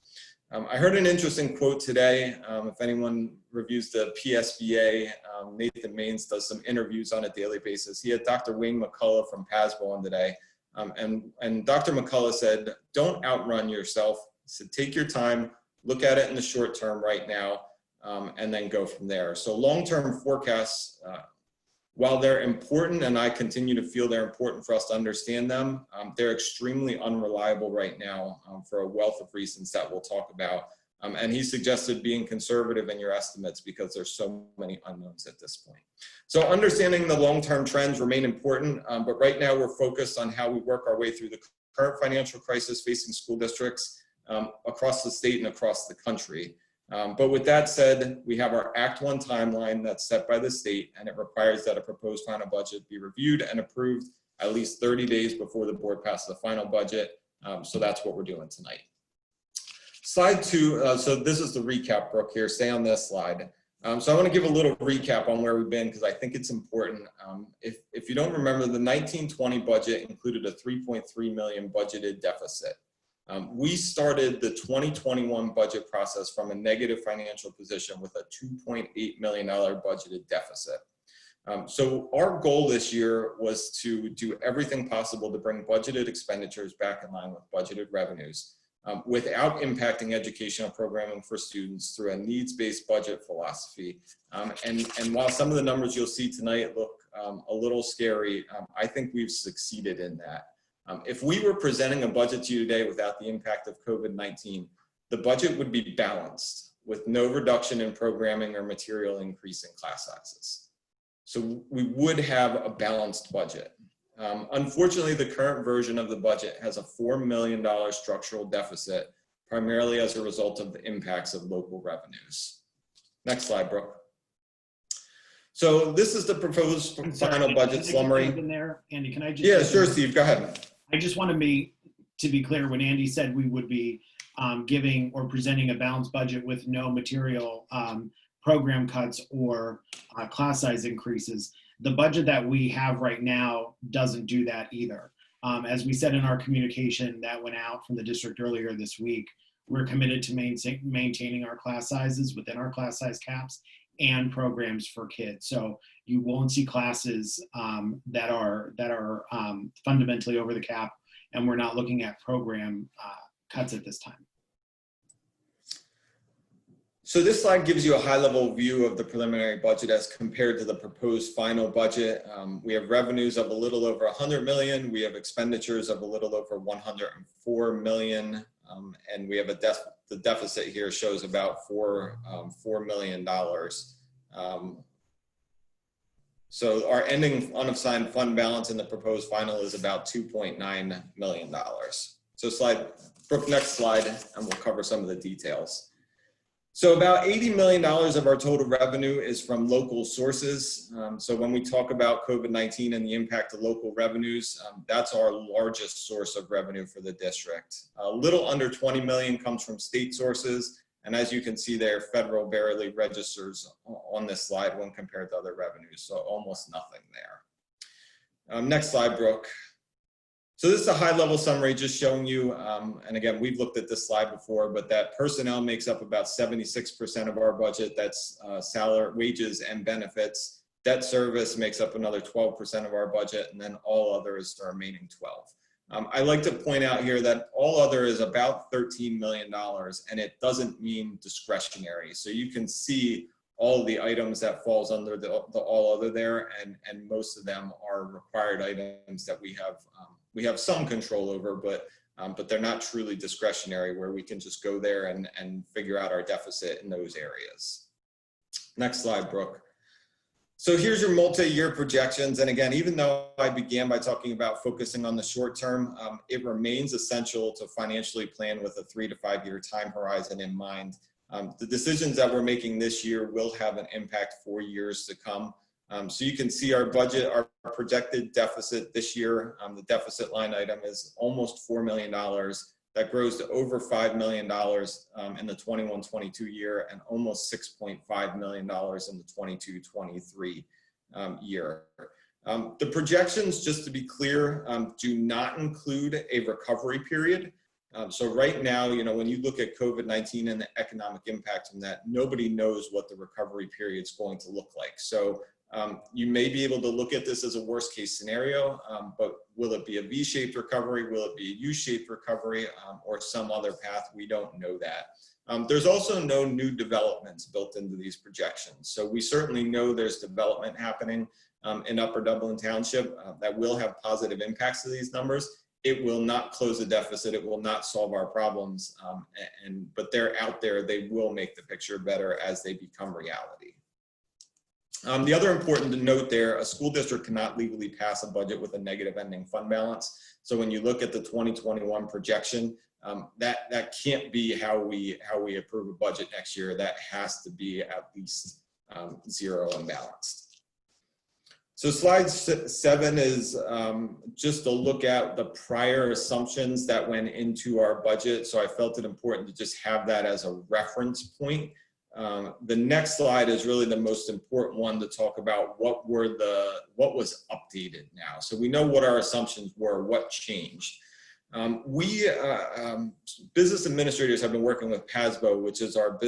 I heard an interesting quote today. If anyone reviews the PSBA, Nathan Maines does some interviews on a daily basis. He had Dr. Wayne McCullough from PASBO on today, and Dr. McCullough said, "Don't outrun yourself." He said, "Take your time, look at it in the short term right now, and then go from there." So long-term forecasts, while they're important, and I continue to feel they're important for us to understand them, they're extremely unreliable right now for a wealth of reasons that we'll talk about. And he suggested being conservative in your estimates because there's so many unknowns at this point. So understanding the long-term trends remain important, but right now we're focused on how we work our way through the current financial crisis facing school districts across the state and across the country. But with that said, we have our Act 1 timeline that's set by the state, and it requires that a proposed final budget be reviewed and approved at least 30 days before the board passes the final budget. So that's what we're doing tonight. Slide 2, so this is the recap, Brooke, here. Stay on this slide. So I want to give a little recap on where we've been because I think it's important. If you don't remember, the 1920 budget included a $3.3 million budgeted deficit. We started the 2021 budget process from a negative financial position with a $2.8 million budgeted deficit. So our goal this year was to do everything possible to bring budgeted expenditures back in line with budgeted revenues without impacting educational programming for students through a needs-based budget philosophy. And while some of the numbers you'll see tonight look a little scary, I think we've succeeded in that. If we were presenting a budget to you today without the impact of COVID-19, the budget would be balanced with no reduction in programming or material increase in class sizes. So we would have a balanced budget. Unfortunately, the current version of the budget has a $4 million structural deficit, primarily as a result of the impacts of local revenues. Next slide, Brooke. So this is the proposed final budget summary. In there, Andy, can I just? Yeah, sure, Steve, go ahead. I just want to be clear when Andy said we would be giving or presenting a balanced budget with no material program cuts or class size increases. The budget that we have right now doesn't do that either. As we said in our communication that went out from the district earlier this week, we're committed to maintaining our class sizes within our class size caps and programs for kids. So you won't see classes that are fundamentally over the cap, and we're not looking at program cuts at this time. So this slide gives you a high-level view of the preliminary budget as compared to the proposed final budget. We have revenues of a little over 100 million. We have expenditures of a little over 104 million. And we have the deficit here shows about $4 million. So our ending unassigned fund balance in the proposed final is about $2.9 million. So Brooke, next slide, and we'll cover some of the details. So about $80 million of our total revenue is from local sources. So when we talk about COVID-19 and the impact of local revenues, that's our largest source of revenue for the district. A little under 20 million comes from state sources. And as you can see there, federal barely registers on this slide when compared to other revenues. So almost nothing there. Next slide, Brooke. So this is a high-level summary just showing you, and again, we've looked at this slide before, but that personnel makes up about 76% of our budget. That's salary, wages, and benefits. Debt service makes up another 12% of our budget, and then all other is the remaining 12. I like to point out here that all other is about $13 million, and it doesn't mean discretionary. So you can see all the items that falls under the all other there, and most of them are required items that we have some control over, but they're not truly discretionary where we can just go there and figure out our deficit in those areas. Next slide, Brooke. So here's your multi-year projections. And again, even though I began by talking about focusing on the short term, it remains essential to financially plan with a 3 to 5 year time horizon in mind. The decisions that we're making this year will have an impact for years to come. So you can see our budget, our projected deficit this year, the deficit line item is almost $4 million. That grows to over $5 million in the 21-22 year and almost $6.5 million in the 22-23 year. The projections, just to be clear, do not include a recovery period. So right now, when you look at COVID-19 and the economic impact from that, nobody knows what the recovery period is going to look like. So you may be able to look at this as a worst case scenario, but will it be a V-shaped recovery? Will it be a U-shaped recovery or some other path? We don't know that. There's also no new developments built into these projections. So we certainly know there's development happening in Upper Dublin Township that will have positive impacts to these numbers. It will not close the deficit. It will not solve our problems. But they're out there. They will make the picture better as they become reality. The other important to note there, a school district cannot legally pass a budget with a negative ending fund balance. So when you look at the 2021 projection, that can't be how we approve a budget next year. That has to be at least zero and balanced. So slide 7 is just a look at the prior assumptions that went into our budget. So I felt it important to just have that as a reference point. The next slide is really the most important one to talk about what was updated now. So we know what our assumptions were, what changed. Business administrators have been working with PASBO, which is our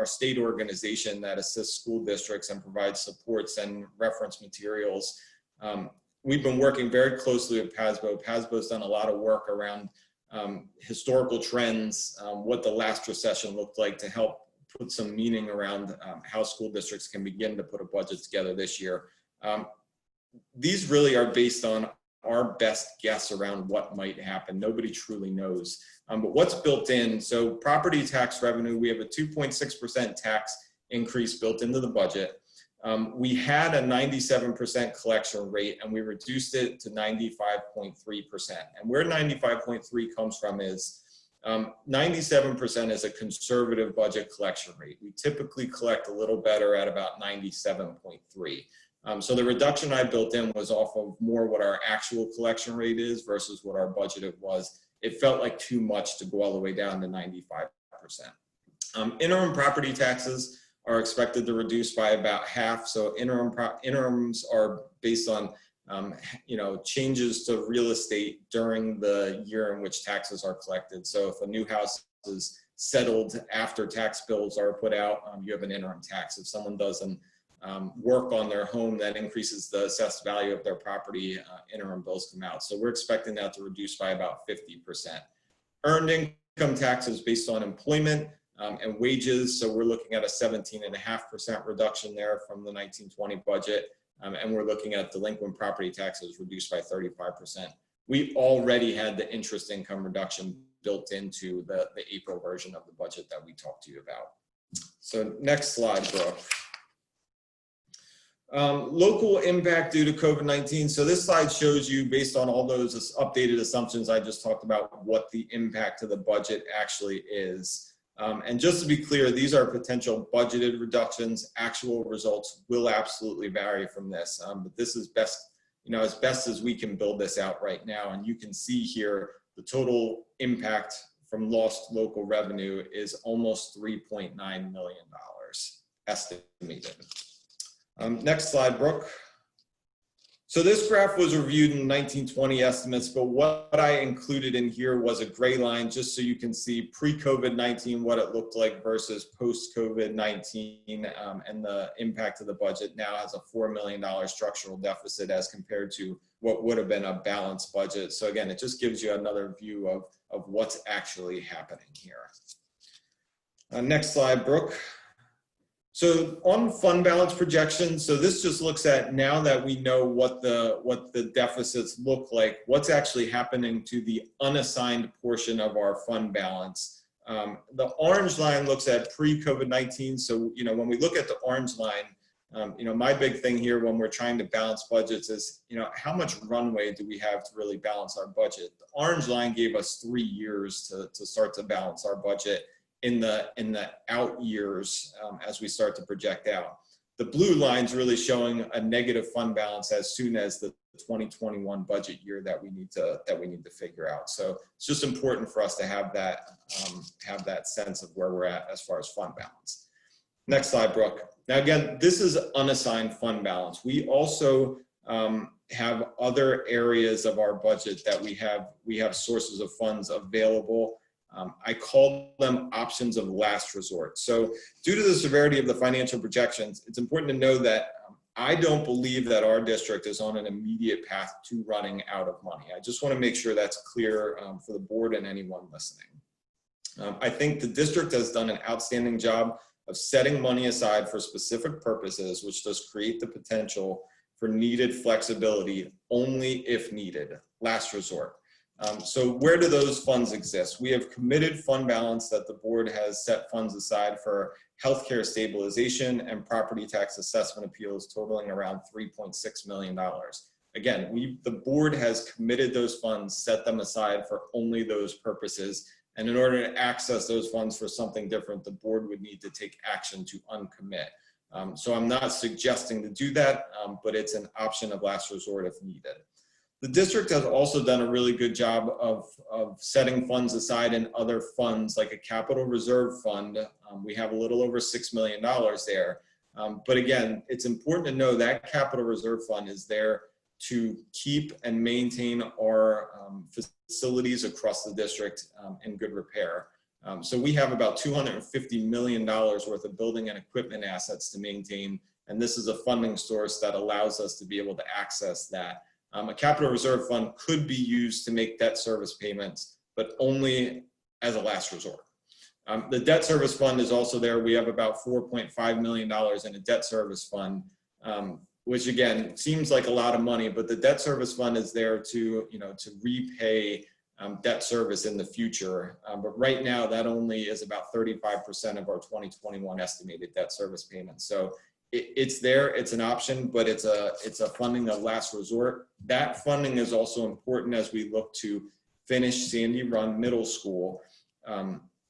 state organization that assists school districts and provides supports and reference materials. We've been working very closely with PASBO. PASBO's done a lot of work around historical trends, what the last recession looked like to help put some meaning around how school districts can begin to put a budget together this year. These really are based on our best guess around what might happen. Nobody truly knows. But what's built in, so property tax revenue, we have a 2.6% tax increase built into the budget. We had a 97% collection rate and we reduced it to 95.3%. And where 95.3 comes from is 97% is a conservative budget collection rate. We typically collect a little better at about 97.3. So the reduction I built in was off of more what our actual collection rate is versus what our budgeted was. It felt like too much to go all the way down to 95%. Interim property taxes are expected to reduce by about half. So interims are based on changes to real estate during the year in which taxes are collected. So if a new house is settled after tax bills are put out, you have an interim tax. If someone doesn't work on their home, that increases the assessed value of their property, interim bills come out. So we're expecting that to reduce by about 50%. Earned income taxes based on employment. and wages. So we're looking at a 17.5% reduction there from the 1920 budget. And we're looking at delinquent property taxes reduced by 35%. We already had the interest income reduction built into the April version of the budget that we talked to you about. So next slide, Brooke. Local impact due to COVID-19. So this slide shows you, based on all those updated assumptions I just talked about, what the impact to the budget actually is. And just to be clear, these are potential budgeted reductions. Actual results will absolutely vary from this, but this is best, as best as we can build this out right now. And you can see here the total impact from lost local revenue is almost $3.9 million estimated. Next slide, Brooke. So this graph was reviewed in 1920 estimates, but what I included in here was a gray line just so you can see pre-COVID-19 what it looked like versus post-COVID-19, and the impact of the budget now has a $4 million structural deficit as compared to what would have been a balanced budget. So again, it just gives you another view of what's actually happening here. Next slide, Brooke. So on fund balance projections, so this just looks at, now that we know what the deficits look like, what's actually happening to the unassigned portion of our fund balance. The orange line looks at pre-COVID-19. So, when we look at the orange line, my big thing here when we're trying to balance budgets is, how much runway do we have to really balance our budget? The orange line gave us 3 years to start to balance our budget in the out years as we start to project out. The blue line's really showing a negative fund balance as soon as the 2021 budget year that we need to figure out. So it's just important for us to have that sense of where we're at as far as fund balance. Next slide, Brooke. Now again, this is unassigned fund balance. We also have other areas of our budget that we have sources of funds available. I call them options of last resort. So due to the severity of the financial projections, it's important to know that I don't believe that our district is on an immediate path to running out of money. I just want to make sure that's clear for the board and anyone listening. I think the district has done an outstanding job of setting money aside for specific purposes, which does create the potential for needed flexibility only if needed, last resort. So where do those funds exist? We have committed fund balance that the board has set funds aside for healthcare stabilization and property tax assessment appeals totaling around $3.6 million. Again, the board has committed those funds, set them aside for only those purposes. And in order to access those funds for something different, the board would need to take action to uncommit. So I'm not suggesting to do that, but it's an option of last resort if needed. The district has also done a really good job of setting funds aside in other funds, like a capital reserve fund. We have a little over $6 million there. But again, it's important to know that capital reserve fund is there to keep and maintain our facilities across the district in good repair. So we have about $250 million worth of building and equipment assets to maintain. And this is a funding source that allows us to be able to access that. A capital reserve fund could be used to make debt service payments, but only as a last resort. The debt service fund is also there. We have about $4.5 million in a debt service fund, which again, seems like a lot of money, but the debt service fund is there to repay debt service in the future. But right now that only is about 35% of our 2021 estimated debt service payments. So it's there, it's an option, but it's a funding of last resort. That funding is also important as we look to finish Sandy Run Middle School.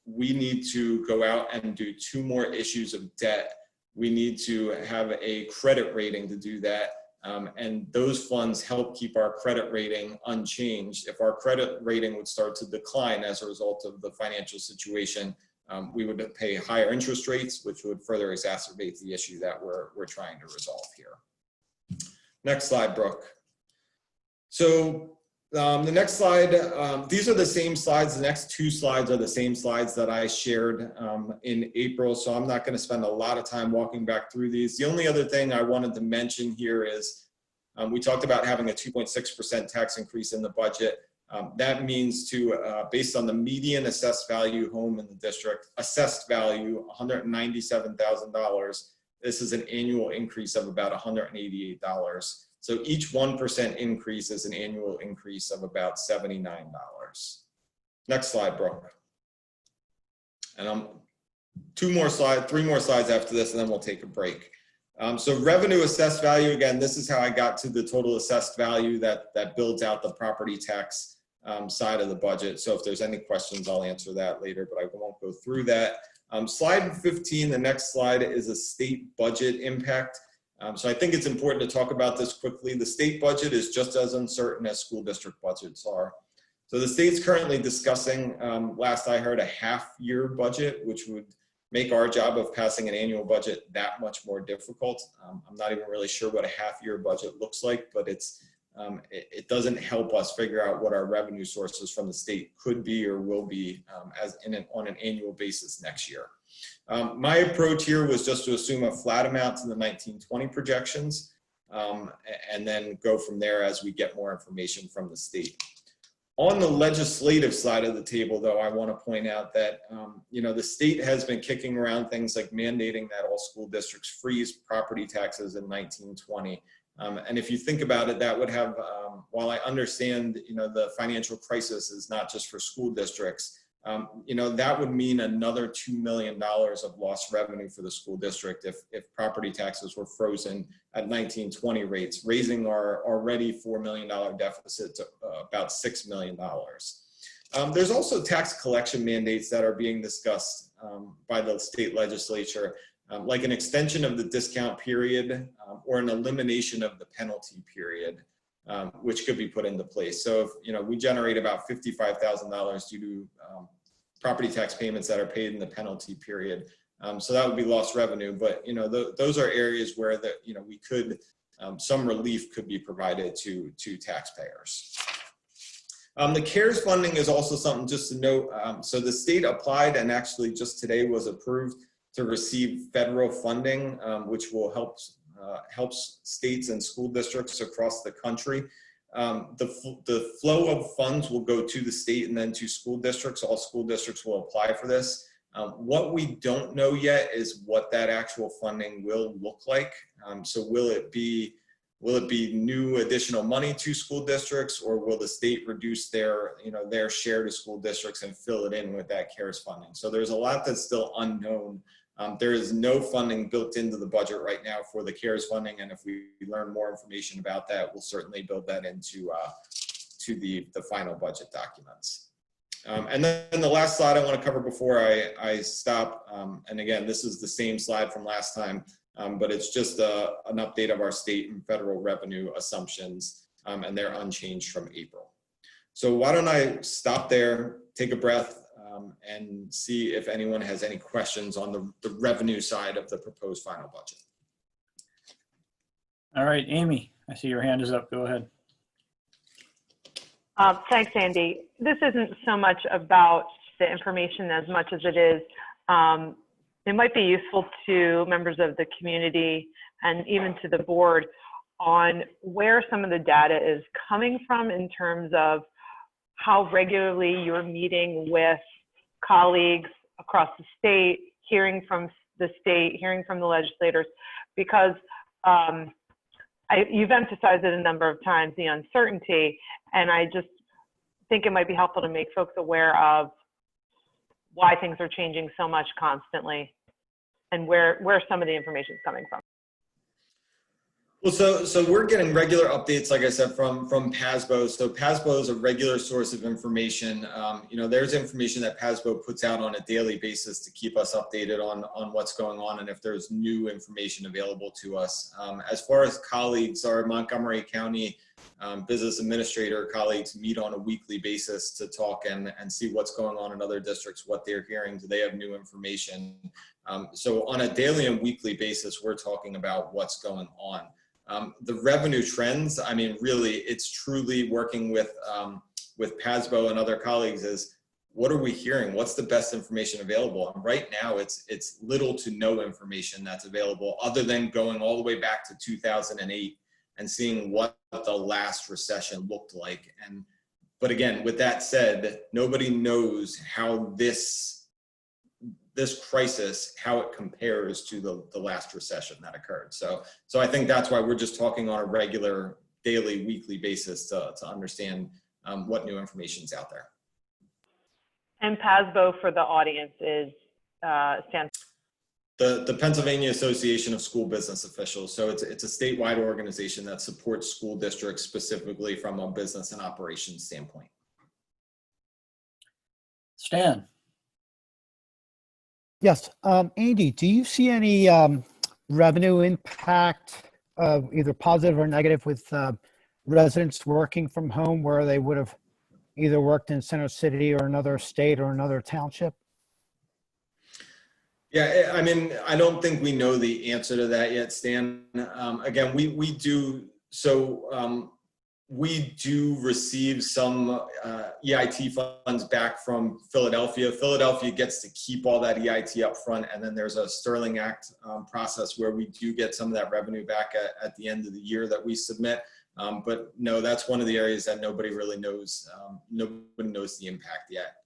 We need to go out and do 2 more issues of debt. We need to have a credit rating to do that. And those funds help keep our credit rating unchanged. If our credit rating would start to decline as a result of the financial situation, we would pay higher interest rates, which would further exacerbate the issue that we're trying to resolve here. Next slide, Brooke. So the next slide, these are the same slides. The next 2 slides are the same slides that I shared in April. So I'm not going to spend a lot of time walking back through these. The only other thing I wanted to mention here is we talked about having a 2.6% tax increase in the budget. That means based on the median assessed value home in the district, assessed value $197,000, this is an annual increase of about $188. So each 1% increase is an annual increase of about $79. Next slide, Brooke. And three more slides after this, and then we'll take a break. So revenue assessed value, again, this is how I got to the total assessed value that builds out the property tax side of the budget. So if there's any questions, I'll answer that later, but I won't go through that. Slide 15, the next slide, is a state budget impact. So I think it's important to talk about this quickly. The state budget is just as uncertain as school district budgets are. So the state's currently discussing, last I heard, a half-year budget, which would make our job of passing an annual budget that much more difficult. I'm not even really sure what a half-year budget looks like, but it doesn't help us figure out what our revenue sources from the state could be or will be on an annual basis next year. My approach here was just to assume a flat amount to the 1920 projections, and then go from there as we get more information from the state. On the legislative side of the table, though, I want to point out that the state has been kicking around things like mandating that all school districts freeze property taxes in 1920. And if you think about it, that would have, while I understand, the financial crisis is not just for school districts, that would mean another $2 million of lost revenue for the school district if property taxes were frozen at 1920 rates, raising our already $4 million deficit to about $6 million. There's also tax collection mandates that are being discussed by the state legislature, like an extension of the discount period or an elimination of the penalty period, which could be put into place. So if we generate about $55,000 due to property tax payments that are paid in the penalty period, so that would be lost revenue. But those are areas where we could some relief could be provided to taxpayers. The CARES funding is also something just to note. So the state applied and actually just today was approved to receive federal funding, which will help states and school districts across the country. The flow of funds will go to the state and then to school districts. All school districts will apply for this. What we don't know yet is what that actual funding will look like. So will it be new additional money to school districts, or will the state reduce their share to school districts and fill it in with that CARES funding? So there's a lot that's still unknown. There is no funding built into the budget right now for the CARES funding, and if we learn more information about that, we'll certainly build that into the final budget documents. And then the last slide I want to cover before I stop, and again, this is the same slide from last time, but it's just an update of our state and federal revenue assumptions, and they're unchanged from April. So why don't I stop there, take a breath, and see if anyone has any questions on the revenue side of the proposed final budget. All right, Amy, I see your hand is up. Go ahead. Thanks, Andy. This isn't so much about the information as much as it is, it might be useful to members of the community and even to the board on where some of the data is coming from in terms of how regularly you're meeting with colleagues across the state, hearing from the state, hearing from the legislators, because you've emphasized it a number of times, the uncertainty, and I just think it might be helpful to make folks aware of why things are changing so much constantly and where some of the information is coming from. Well, so we're getting regular updates, like I said, from PASBO. So PASBO is a regular source of information. There's information that PASBO puts out on a daily basis to keep us updated on what's going on and if there's new information available to us. As far as colleagues, our Montgomery County business administrator colleagues meet on a weekly basis to talk and see what's going on in other districts, what they're hearing, do they have new information. So on a daily and weekly basis, we're talking about what's going on. The revenue trends, I mean, really, it's truly working with PASBO and other colleagues is, what are we hearing? What's the best information available? And right now, it's little to no information that's available other than going all the way back to 2008 and seeing what the last recession looked like. And But again, with that said, nobody knows how this crisis, how it compares to the last recession that occurred. So I think that's why we're just talking on a regular, daily, weekly basis to understand what new information is out there. And PASBO for the audience is stands. The Pennsylvania Association of School Business Officials. So it's a statewide organization that supports school districts specifically from a business and operations standpoint. Stan? Yes, Andy, do you see any revenue impact, either positive or negative, with residents working from home where they would have either worked in Center City or another state or another township? Yeah, I mean, I don't think we know the answer to that yet, Stan. Again, we do receive some EIT funds back from Philadelphia. Philadelphia gets to keep all that EIT up front, and then there's a Sterling Act process where we do get some of that revenue back at the end of the year that we submit. But no, that's one of the areas that nobody really knows. Nobody knows the impact yet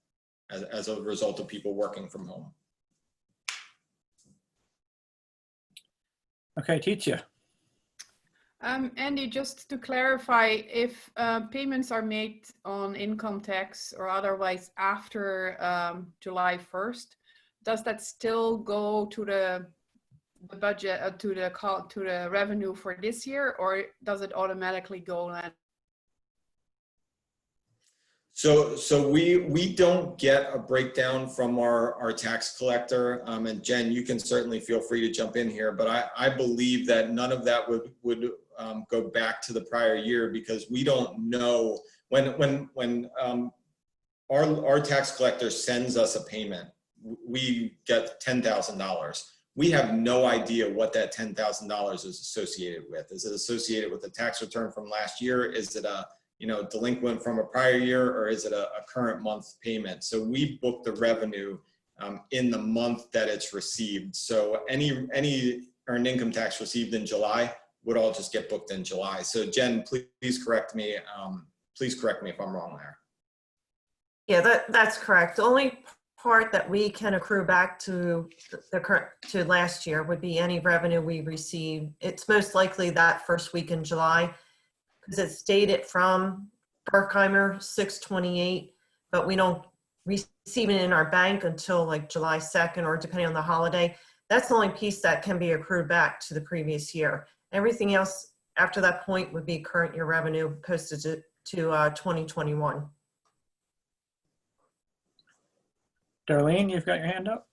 as a result of people working from home. Okay, Titia. Andy, just to clarify, if payments are made on income tax or otherwise after July 1st, does that still go to the budget, to the revenue for this year, or does it automatically go then? So we don't get a breakdown from our tax collector, and Jen, you can certainly feel free to jump in here, but I believe that none of that would go back to the prior year, because we don't know when our tax collector sends us a payment, we get $10,000. We have no idea what that $10,000 is associated with. Is it associated with a tax return from last year? Is it a delinquent from a prior year, or is it a current month payment? So we book the revenue in the month that it's received. So any earned income tax received in July would all just get booked in July. So Jen, please correct me. Please correct me if I'm wrong there. Yeah, that's correct. The only part that we can accrue back to to last year would be any revenue we receive. It's most likely that first week in July, because it's dated from Berkheimer 6/28, but we don't receive it in our bank until like July 2nd, or depending on the holiday. That's the only piece that can be accrued back to the previous year. Everything else after that point would be current year revenue posted to 2021. Darlene, you've got your hand up?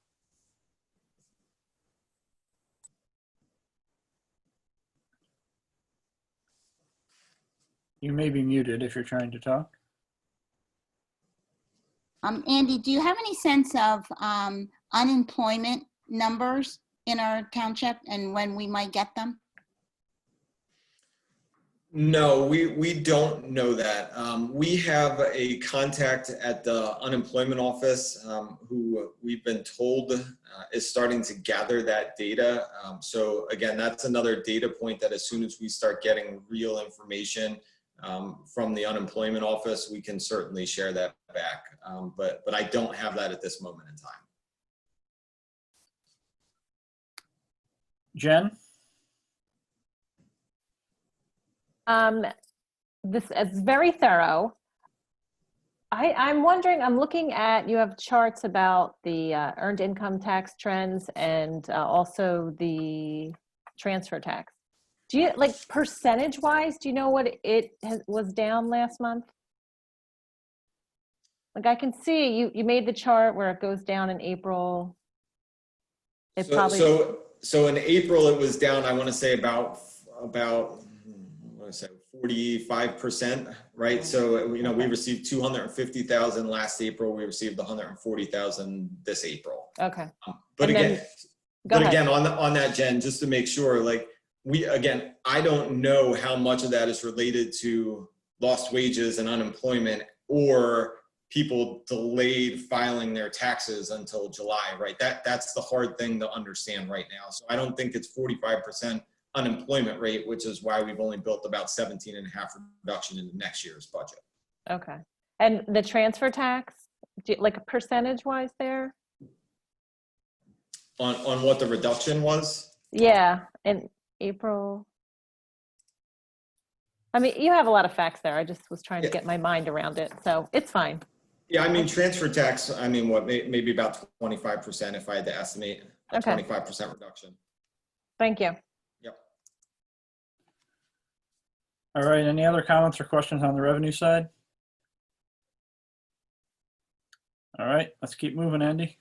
You may be muted if you're trying to talk. Andy, do you have any sense of unemployment numbers in our township and when we might get them? No, we don't know that. We have a contact at the unemployment office who we've been told is starting to gather that data. So again, that's another data point that as soon as we start getting real information from the unemployment office, we can certainly share that back. But I don't have that at this moment in time. Jen? This is very thorough. I'm wondering, I'm looking at, you have charts about the earned income tax trends and also the transfer tax. Do you, like, percentage wise, do you know what it was down last month? Like, I can see you made the chart where it goes down in April. It so in April it was down, I want to say about 45%, right? So we received 250,000 last April. We received 140,000 this April. Okay. But again, on that, Jen, just to make sure, like I don't know how much of that is related to lost wages and unemployment, or people delayed filing their taxes until July, right? That's the hard thing to understand right now. So I don't think it's 45% unemployment rate, which is why we've only built about 17.5 reduction in the next year's budget. Okay. And the transfer tax, like percentage-wise there? On what the reduction was? Yeah, in April. I mean, you have a lot of facts there. I just was trying to get my mind around it, so it's fine. Yeah, I mean, transfer tax, I mean, what, maybe about 25% if I had to estimate, a Okay. 25% reduction. Thank you. Yep. All right, any other comments or questions on the revenue side? All right, let's keep moving, Andy.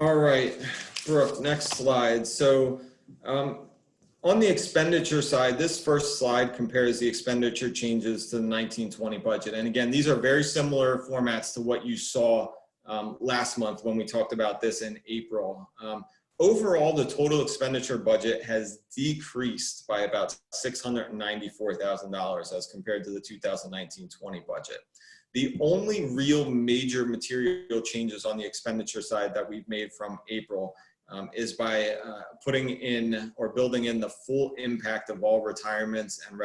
All right, Brooke, next slide. So on the expenditure side, this first slide compares the expenditure changes to the 1920 budget. And again, these are very similar formats to what you saw last month when we talked about this in April. Overall, the total expenditure budget has decreased by about $694,000 as compared to the 2019-20 budget. The only real major material changes on the expenditure side that we've made from April is by putting in or building in the full impact of all retirements and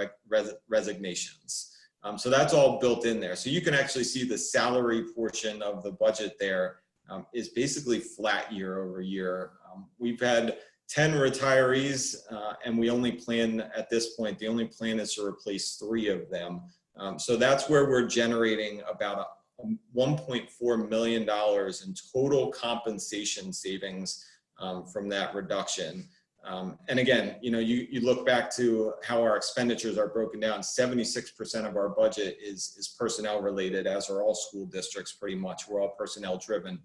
resignations. So that's all built in there. So you can actually see the salary portion of the budget there is basically flat year over year. We've had 10 retirees and we only plan at this point, the only plan is to replace 3 of them. So that's where we're generating about $1.4 million in total compensation savings from that reduction. And again, you know, you look back to how our expenditures are broken down, 76% of our budget is personnel related, as are all school districts pretty much. We're all personnel driven.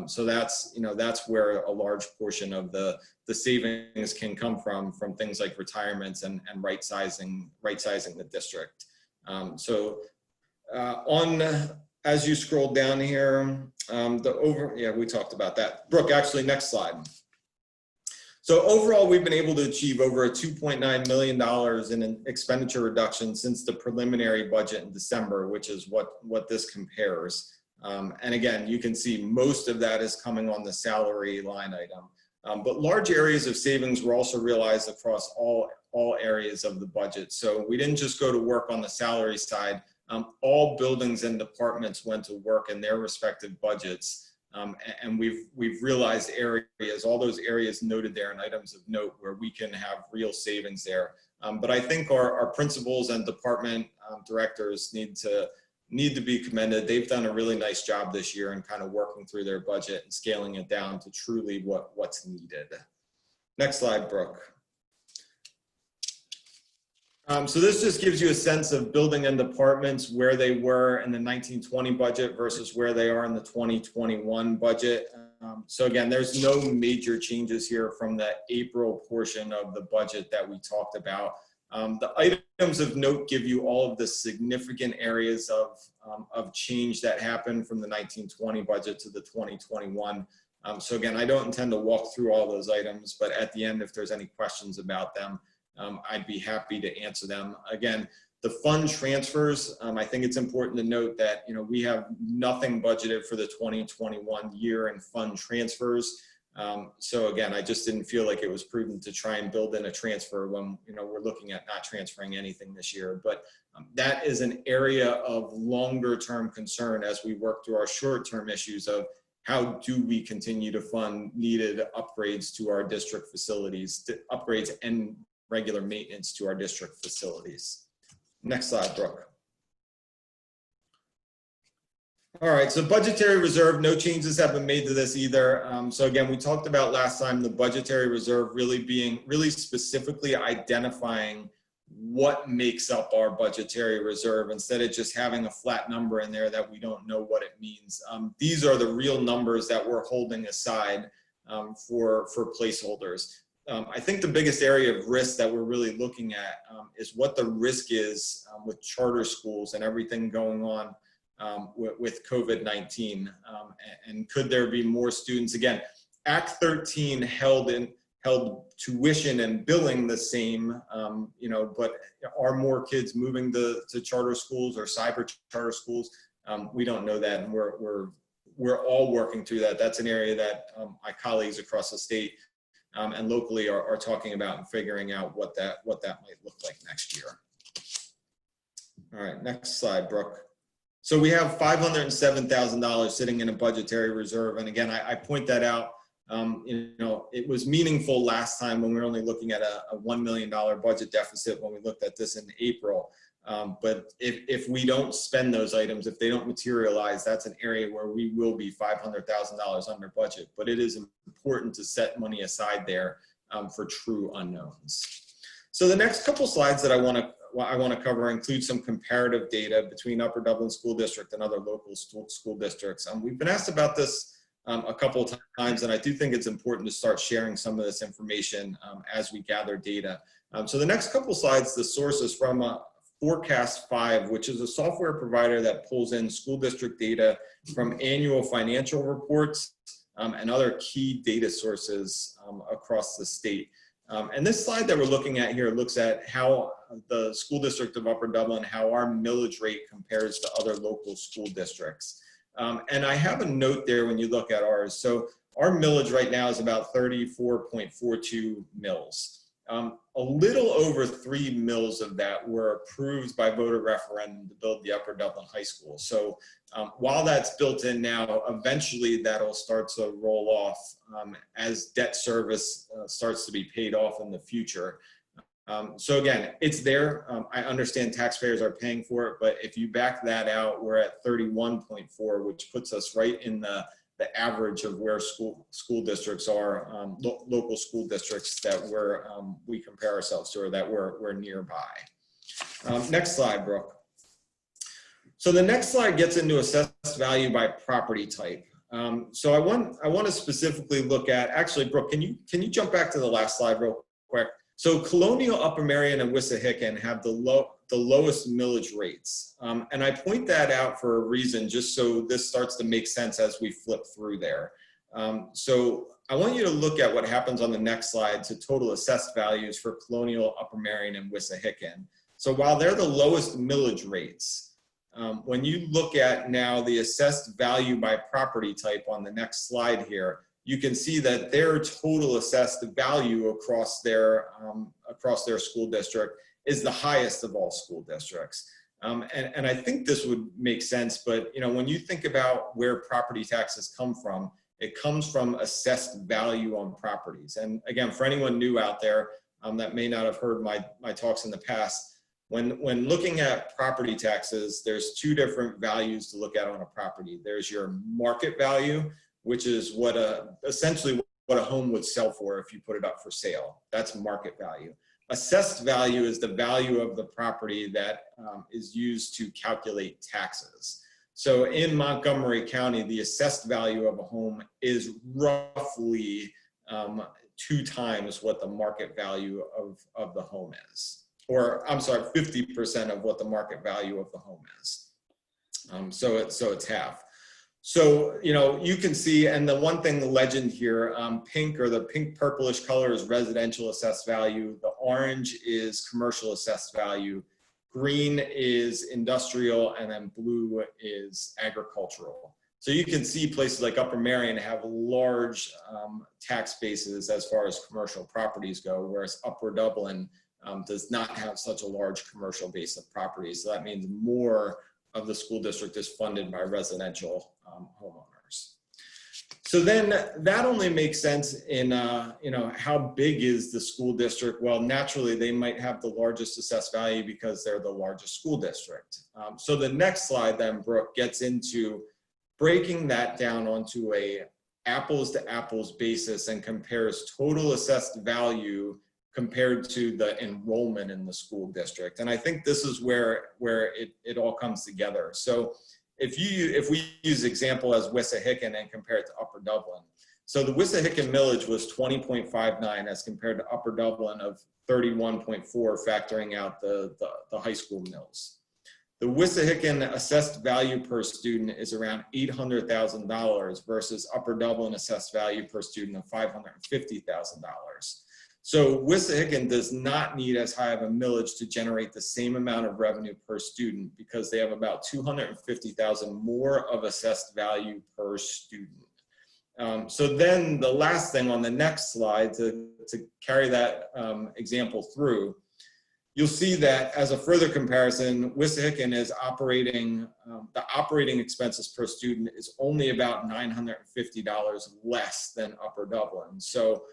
So that's, you know, that's where a large portion of the savings can come from things like retirements and right sizing the district. As you scroll down here, we talked about that. Brooke, actually, next slide. So overall, we've been able to achieve over a $2.9 million in an expenditure reduction since the preliminary budget in December, which is what this compares. And again, you can see most of that is coming on the salary line item. But large areas of savings were also realized across all areas of the budget. So we didn't just go to work on the salary side. All buildings and departments went to work in their respective budgets. And we've realized areas, all those areas noted there in items of note where we can have real savings there. But I think our principals and department directors need to be commended. They've done a really nice job this year in kind of working through their budget and scaling it down to truly what's needed. Next slide, Brooke. So this just gives you a sense of building and departments, where they were in the 1920 budget versus where they are in the 2021 budget. So again, there's no major changes here from the April portion of the budget that we talked about. The items of note give you all of the significant areas of change that happened from the 1920 budget to the 2021. So again, I don't intend to walk through all those items, but at the end, if there's any questions about them, I'd be happy to answer them. Again, the fund transfers, I think it's important to note that, you know, we have nothing budgeted for the 2021 year in fund transfers. So again, I just didn't feel like it was prudent to try and build in a transfer when, you know, we're looking at not transferring anything this year. But that is an area of longer term concern as we work through our short term issues of how do we continue to fund needed upgrades to our district facilities, upgrades and regular maintenance to our district facilities. Next slide, Brooke. All right, so budgetary reserve, no changes have been made to this either. So again, we talked about last time the budgetary reserve really specifically identifying what makes up our budgetary reserve instead of just having a flat number in there that we don't know what it means. These are the real numbers that we're holding aside for placeholders. I think the biggest area of risk that we're really looking at is what the risk is with charter schools and everything going on with COVID-19. And could there be more students? Again, Act 13 held tuition and billing the same, you know, but are more kids moving to charter schools or cyber charter schools? We don't know that, and we're all working through that. That's an area that my colleagues across the state and locally are talking about and figuring out what that might look like next year. All right, next slide, Brooke. So we have $507,000 sitting in a budgetary reserve. And again, I point that out. You know, it was meaningful last time when we were only looking at a $1 million budget deficit when we looked at this in April. But if we don't spend those items, if they don't materialize, that's an area where we will be $500,000 under budget. But it is important to set money aside there for true unknowns. So the next couple slides that I want to cover include some comparative data between Upper Dublin School District and other local school districts. We've been asked about this a couple of times, and I do think it's important to start sharing some of this information as we gather data. So the next couple slides, the source is from Forecast 5, which is a software provider that pulls in school district data from annual financial reports and other key data sources across the state. And this slide that we're looking at here looks at how the school district of Upper Dublin, how our millage rate compares to other local school districts. And I have a note there when you look at ours. So our millage right now is about 34.42 mils. A little over 3 mils of that were approved by voter referendum to build the Upper Dublin High School. So while that's built in now, eventually that'll start to roll off as debt service starts to be paid off in the future. So again, it's there. I understand taxpayers are paying for it, but if you back that out, we're at 31.4, which puts us right in the average of where school districts are, local school districts that we compare ourselves to, or that we're nearby. Next slide, Brooke. So the next slide gets into assessed value by property type. So I want to specifically look at, actually, Brooke, can you jump back to the last slide real quick? So Colonial, Upper Merion, and Wissahickon have the lowest millage rates. And I point that out for a reason, just so this starts to make sense as we flip through there. So I want you to look at what happens on the next slide to total assessed values for Colonial, Upper Merion, and Wissahickon. So while they're the lowest millage rates, when you look at now the assessed value by property type on the next slide here, you can see that their total assessed value across their school district is the highest of all school districts. And I think this would make sense, but you know, when you think about where property taxes come from, it comes from assessed value on properties. And again, for anyone new out there that may not have heard my talks in the past, when looking at property taxes, there's two different values to look at on a property. There's your market value, which is essentially what a home would sell for if you put it up for sale. That's market value. Assessed value is the value of the property that is used to calculate taxes. So in Montgomery County, the assessed value of a home is roughly 2 times what the market value of the home is. Or I'm sorry, 50% of what the market value of the home is. So it's half. So, you know, you can see, and the one thing, the legend here, pink, or the pink purplish color, is residential assessed value. The orange is commercial assessed value. Green is industrial, and then blue is agricultural. So you can see places like Upper Merion have large tax bases as far as commercial properties go, whereas Upper Dublin does not have such a large commercial base of properties. So that means more of the school district is funded by residential homeowners. So then that only makes sense in, you know, how big is the school district? Well, naturally, they might have the largest assessed value because they're the largest school district. So the next slide then, Brooke, gets into breaking that down onto a apples to apples basis and compares total assessed value compared to the enrollment in the school district. And I think this is where it all comes together. So if we use example as Wissahickon and compare it to Upper Dublin. So the Wissahickon millage was 20.59 as compared to Upper Dublin of 31.4, factoring out the high school mills. The Wissahickon assessed value per student is around $800,000 versus Upper Dublin assessed value per student of $550,000. So Wissahickon does not need as high of a millage to generate the same amount of revenue per student because they have about $250,000 more of assessed value per student. So then the last thing on the next slide to carry that example through, you'll see that as a further comparison, Wissahickon is operating, the operating expenses per student is only about $950 less than Upper Dublin. So,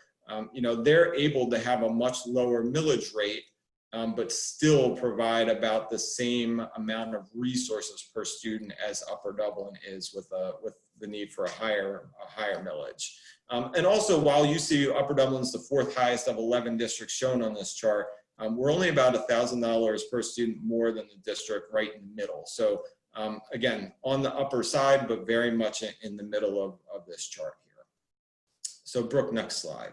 you know, they're able to have a much lower millage rate, but still provide about the same amount of resources per student as Upper Dublin is with the need for a higher millage. And also, while you see Upper Dublin's the 4th highest of 11 districts shown on this chart, we're only about $1,000 per student more than the district right in the middle. So again, on the upper side, but very much in the middle of this chart here. So Brooke, next slide.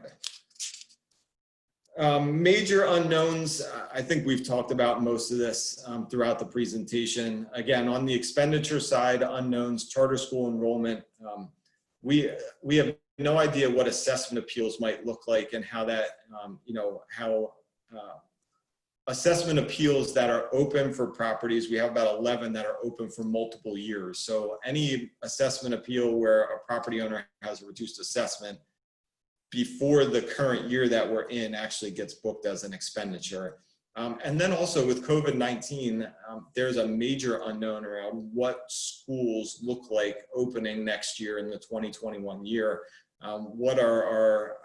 Major unknowns, I think we've talked about most of this throughout the presentation. Again, on the expenditure side, unknowns, charter school enrollment. We have no idea what assessment appeals might look like and how that, you know, how assessment appeals that are open for properties, we have about 11 that are open for multiple years. So any assessment appeal where a property owner has a reduced assessment before the current year that we're in actually gets booked as an expenditure. And then also with COVID-19, there's a major unknown around what schools look like opening next year in the 2021 year. What are our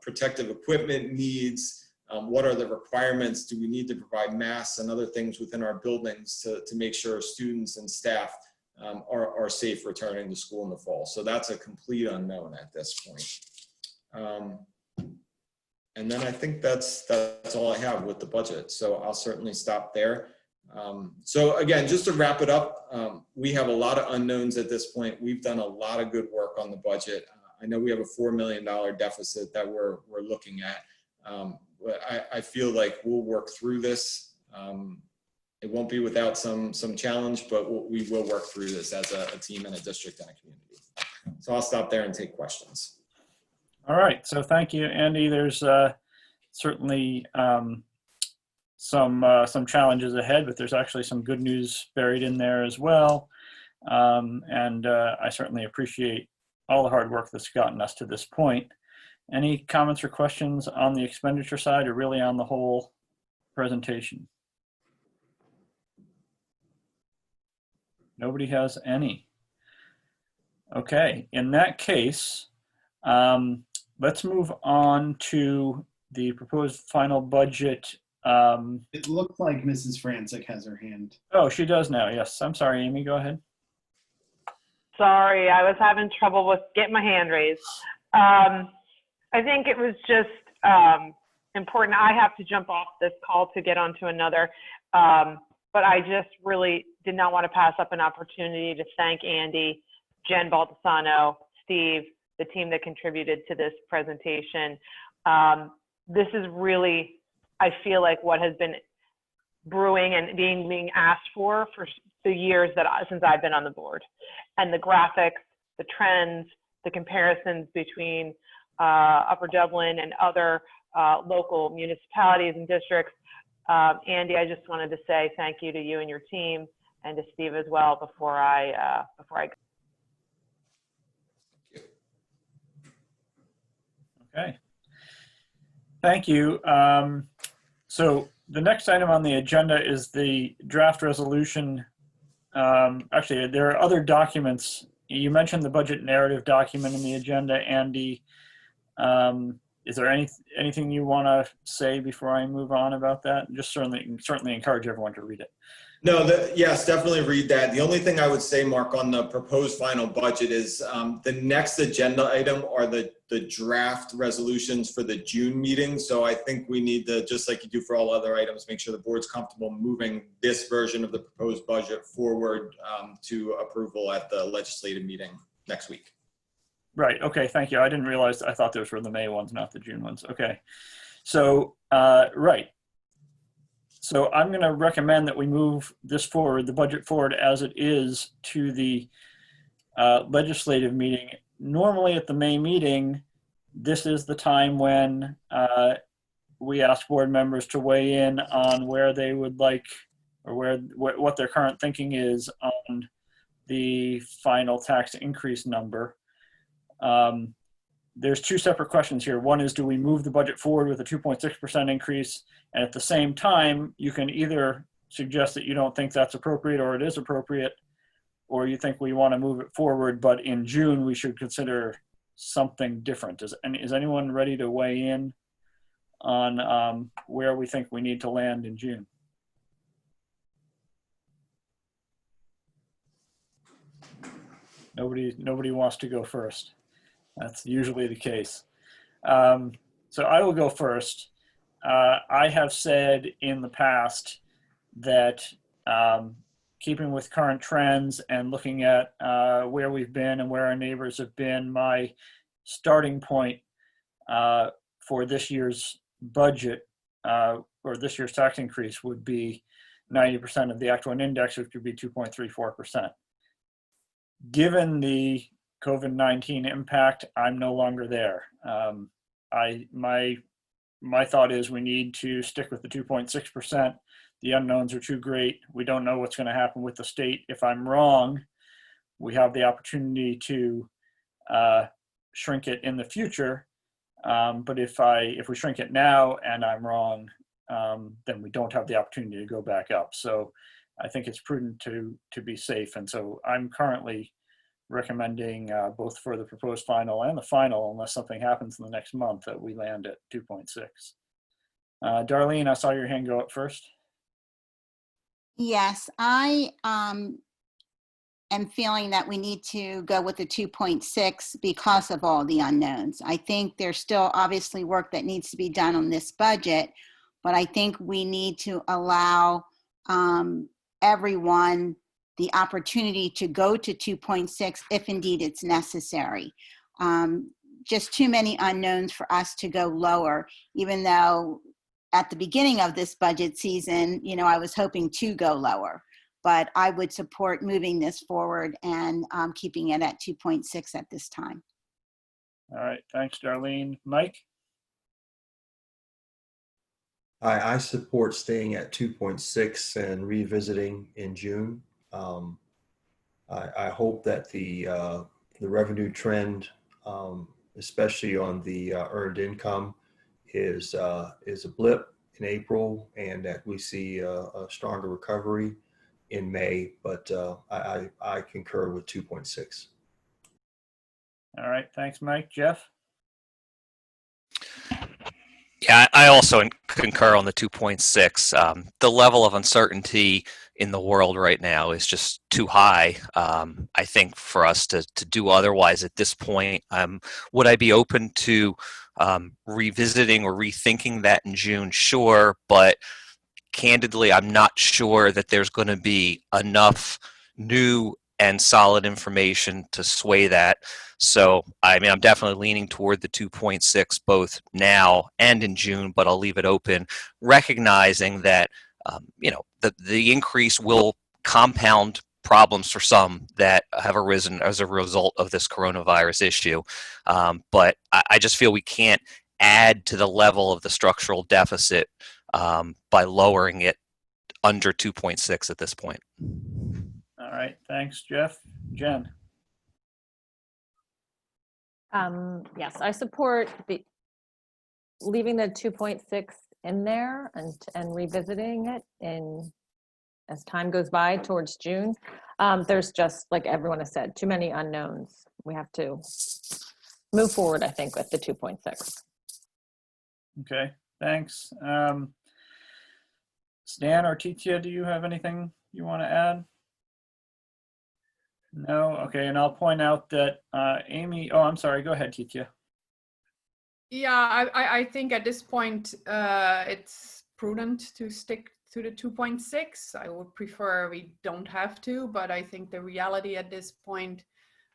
protective equipment needs? What are the requirements? Do we need to provide masks and other things within our buildings to make sure students and staff are safe returning to school in the fall? So that's a complete unknown at this point. And then I think that's all I have with the budget. So I'll certainly stop there. So again, just to wrap it up, we have a lot of unknowns at this point. We've done a lot of good work on the budget. I know we have a $4 million deficit that we're looking at. But I feel like we'll work through this. It won't be without some challenge, but we will work through this as a team and a district and a community. So I'll stop there and take questions. All right, so thank you, Andy. There's certainly some challenges ahead, but there's actually some good news buried in there as well. And I certainly appreciate all the hard work that's gotten us to this point. Any comments or questions on the expenditure side or really on the whole presentation? Nobody has any. Okay, in that case, let's move on to the proposed final budget. It looked like Mrs. Francis has her hand. Oh, she does now, yes. I'm sorry, Amy, go ahead. Sorry, I was having trouble with getting my hand raised. I think it was just important. I have to jump off this call to get onto another, but I just really did not want to pass up an opportunity to thank Andy, Jen Baltasano, Steve, the team that contributed to this presentation. This is really, I feel like, what has been brewing and being asked for the years since I've been on the board. And the graphics, the trends, the comparisons between Upper Dublin and other local municipalities and districts. Andy, I just wanted to say thank you to you and your team, and to Steve as well before I go. Okay. Thank you. So the next item on the agenda is the draft resolution. Actually, there are other documents. You mentioned the budget narrative document in the agenda, Andy. Is there anything you want to say before I move on about that? Just certainly encourage everyone to read it. No, yes, definitely read that. The only thing I would say, Mark, on the proposed final budget is the next agenda item are the draft resolutions for the June meeting. So I think we need to, just like you do for all other items, make sure the board's comfortable moving this version of the proposed budget forward to approval at the legislative meeting next week. Right. Okay. Thank you. I didn't realize. I thought those were the May ones, not the June ones. Okay. So, right. So I'm going to recommend that we move this forward, the budget forward as it is, to the legislative meeting. Normally at the May meeting, this is the time when we ask board members to weigh in on where they would like, or what their current thinking is on the final tax increase number. there's two separate questions here. One is, do we move the budget forward with a 2.6% increase? And at the same time, you can either suggest that you don't think that's appropriate or it is appropriate, or you think we want to move it forward, but in June we should consider something different. Is anyone ready to weigh in on where we think we need to land in June? Nobody wants to go first. That's usually the case. So I will go first. I have said in the past that keeping with current trends and looking at where we've been and where our neighbors have been, my starting point for this year's budget or this year's tax increase would be 90% of the actual index, which would be 2.34%. Given the COVID-19 impact, I'm no longer there. My thought is we need to stick with the 2.6%. The unknowns are too great. We don't know what's going to happen with the state. If I'm wrong, we have the opportunity to shrink it in the future. But if we shrink it now and I'm wrong, then we don't have the opportunity to go back up. So I think it's prudent to be safe. And so I'm currently recommending both for the proposed final and the final, unless something happens in the next month, that we land at 2.6. Darlene, I saw your hand go up first. Yes, I am feeling that we need to go with the 2.6 because of all the unknowns. I think there's still obviously work that needs to be done on this budget, but I think we need to allow everyone the opportunity to go to 2.6 if indeed it's necessary. Just too many unknowns for us to go lower, even though at the beginning of this budget season, I was hoping to go lower, but I would support moving this forward and keeping it at 2.6 at this time. All right, thanks, Darlene. Mike? I support staying at 2.6 and revisiting in June. I hope that the revenue trend, especially on the earned income, is a blip in April, and that we see a stronger recovery in May. But I concur with 2.6. All right, thanks, Mike. Jeff? Yeah, I also concur on the 2.6. The level of uncertainty in the world right now is just too high. I think for us to do otherwise at this point. Would I be open to revisiting or rethinking that in June? Sure, but candidly, I'm not sure that there's going to be enough new and solid information to sway that. So, I'm definitely leaning toward the 2.6 both now and in June, but I'll leave it open, recognizing that, the increase will compound problems for some that have arisen as a result of this coronavirus issue. But I just feel we can't add to the level of the structural deficit by lowering it under 2.6 at this point. All right, thanks, Jeff. Jen? Yes, I support leaving the 2.6 in there and revisiting it as time goes by towards June. There's just, like everyone has said, too many unknowns. We have to move forward, I think, with the 2.6. Okay, thanks. Stan or Titia, do you have anything you want to add? No? Okay, and I'll point out that Amy, I'm sorry, go ahead, Titia. Yeah, I think at this point it's prudent to stick to the 2.6. I would prefer we don't have to, but I think the reality at this point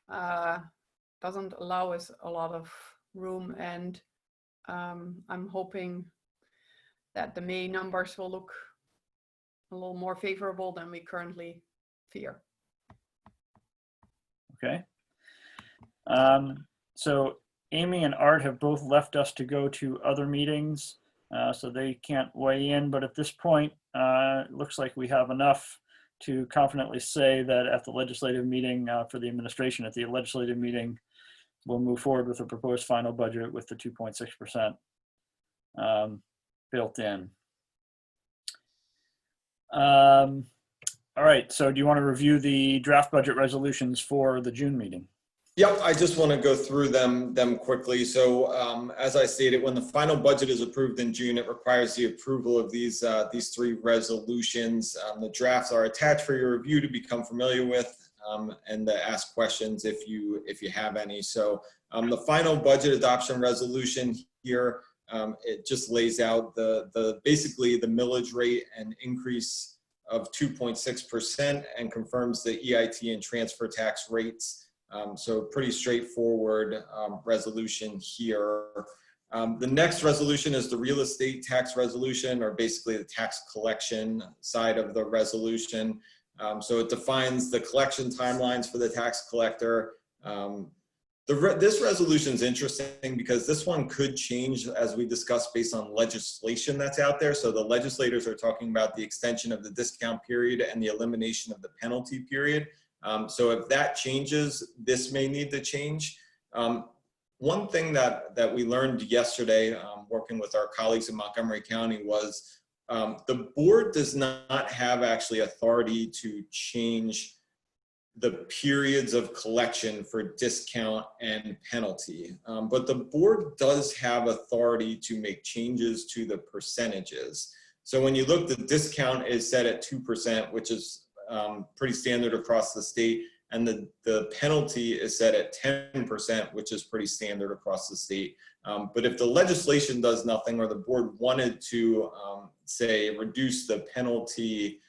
doesn't allow us a lot of room, and I'm hoping that the May numbers will look a little more favorable than we currently fear. Okay. So Amy and Art have both left us to go to other meetings, so they can't weigh in. But at this point, it looks like we have enough to confidently say that at the legislative meeting for the administration, at the legislative meeting we'll move forward with the proposed final budget with the 2.6% built in. All right, so do you want to review the draft budget resolutions for the June meeting? Yep, I just want to go through them quickly. So as I stated, when the final budget is approved in June, it requires the approval of these three resolutions. The drafts are attached for your review to become familiar with and to ask questions if you have any. So the final budget adoption resolution here, it just lays out basically the millage rate and increase of 2.6% and confirms the EIT and transfer tax rates. So pretty straightforward resolution here. The next resolution is the real estate tax resolution, or basically the tax collection side of the resolution. So it defines the collection timelines for the tax collector. This resolution is interesting because this one could change, as we discussed, based on legislation that's out there. So the legislators are talking about the extension of the discount period and the elimination of the penalty period. So if that changes, this may need to change. One thing that we learned yesterday, working with our colleagues in Montgomery County, was the board does not have actually authority to change the periods of collection for discount and penalty. But the board does have authority to make changes to the percentages. So when you look, the discount is set at 2%, which is pretty standard across the state, and the penalty is set at 10%, which is pretty standard across the state. But if the legislation does nothing, or the board wanted to say reduce the penalty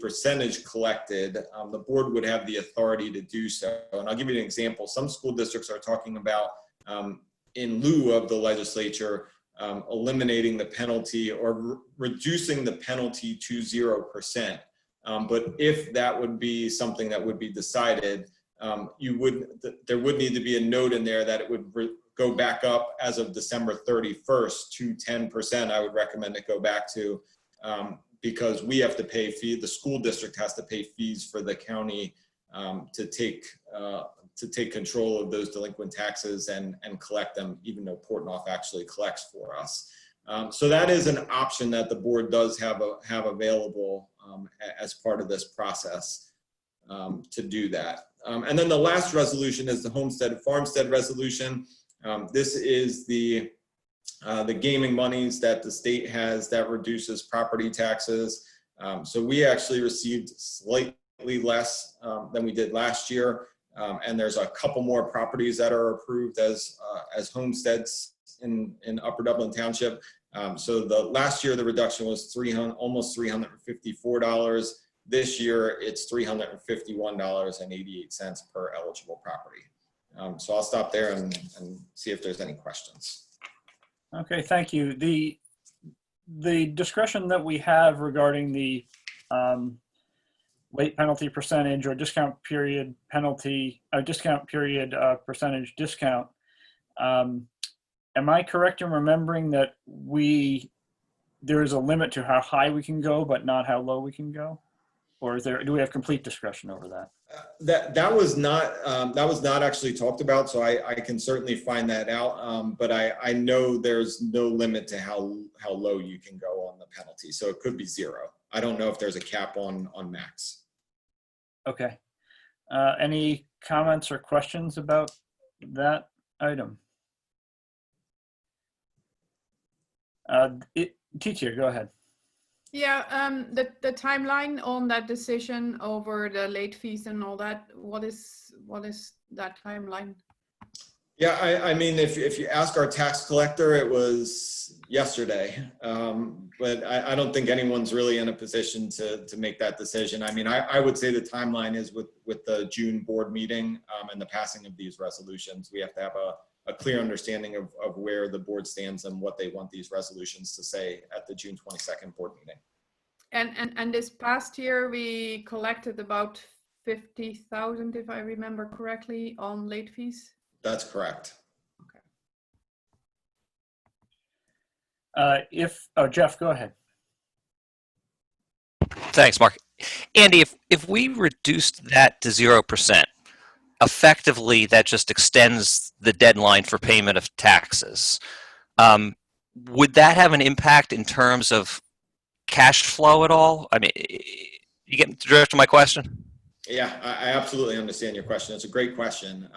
percentage collected, the board would have the authority to do so. And I'll give you an example. Some school districts are talking about, in lieu of the legislature, eliminating the penalty or reducing the penalty to 0%. But if that would be something that would be decided, there would need to be a note in there that it would go back up as of December 31st to 10%. I would recommend it go back to, because we have to pay the school district has to pay fees for the county to take control of those delinquent taxes and collect them, even though Portnoy actually collects for us. So that is an option that the board does have available as part of this process to do that. And then the last resolution is the farmstead resolution. This is the gaming monies that the state has that reduces property taxes. So we actually received slightly less than we did last year. And there's a couple more properties that are approved as homesteads in Upper Dublin Township. So last year, the reduction was almost $354. This year, it's $351.88 per eligible property. So I'll stop there and see if there's any questions. Okay, thank you. The discretion that we have regarding the late penalty percentage or discount period penalty, discount period percentage discount, am I correct in remembering that there is a limit to how high we can go, but not how low we can go? Or do we have complete discretion over that? That was not actually talked about, so I can certainly find that out. But I know there's no limit to how low you can go on the penalty, so it could be 0. I don't know if there's a cap on max. Okay. Any comments or questions about that item? Teacher, go ahead. Yeah, the timeline on that decision over the late fees and all that, what is that timeline? Yeah, I mean, if you ask our tax collector, it was yesterday. But I don't think anyone's really in a position to make that decision. I mean, I would say the timeline is with the June board meeting and the passing of these resolutions. We have to have a clear understanding of where the board stands and what they want these resolutions to say at the June 22nd board meeting. And this past year, we collected about 50,000, if I remember correctly, on late fees. That's correct. Okay. Jeff, go ahead. Thanks, Mark. Andy, if we reduced that to 0%, effectively that just extends the deadline for payment of taxes. Would that have an impact in terms of cash flow at all? I mean, you get the drift of my question? Yeah, I absolutely understand your question. It's a great question.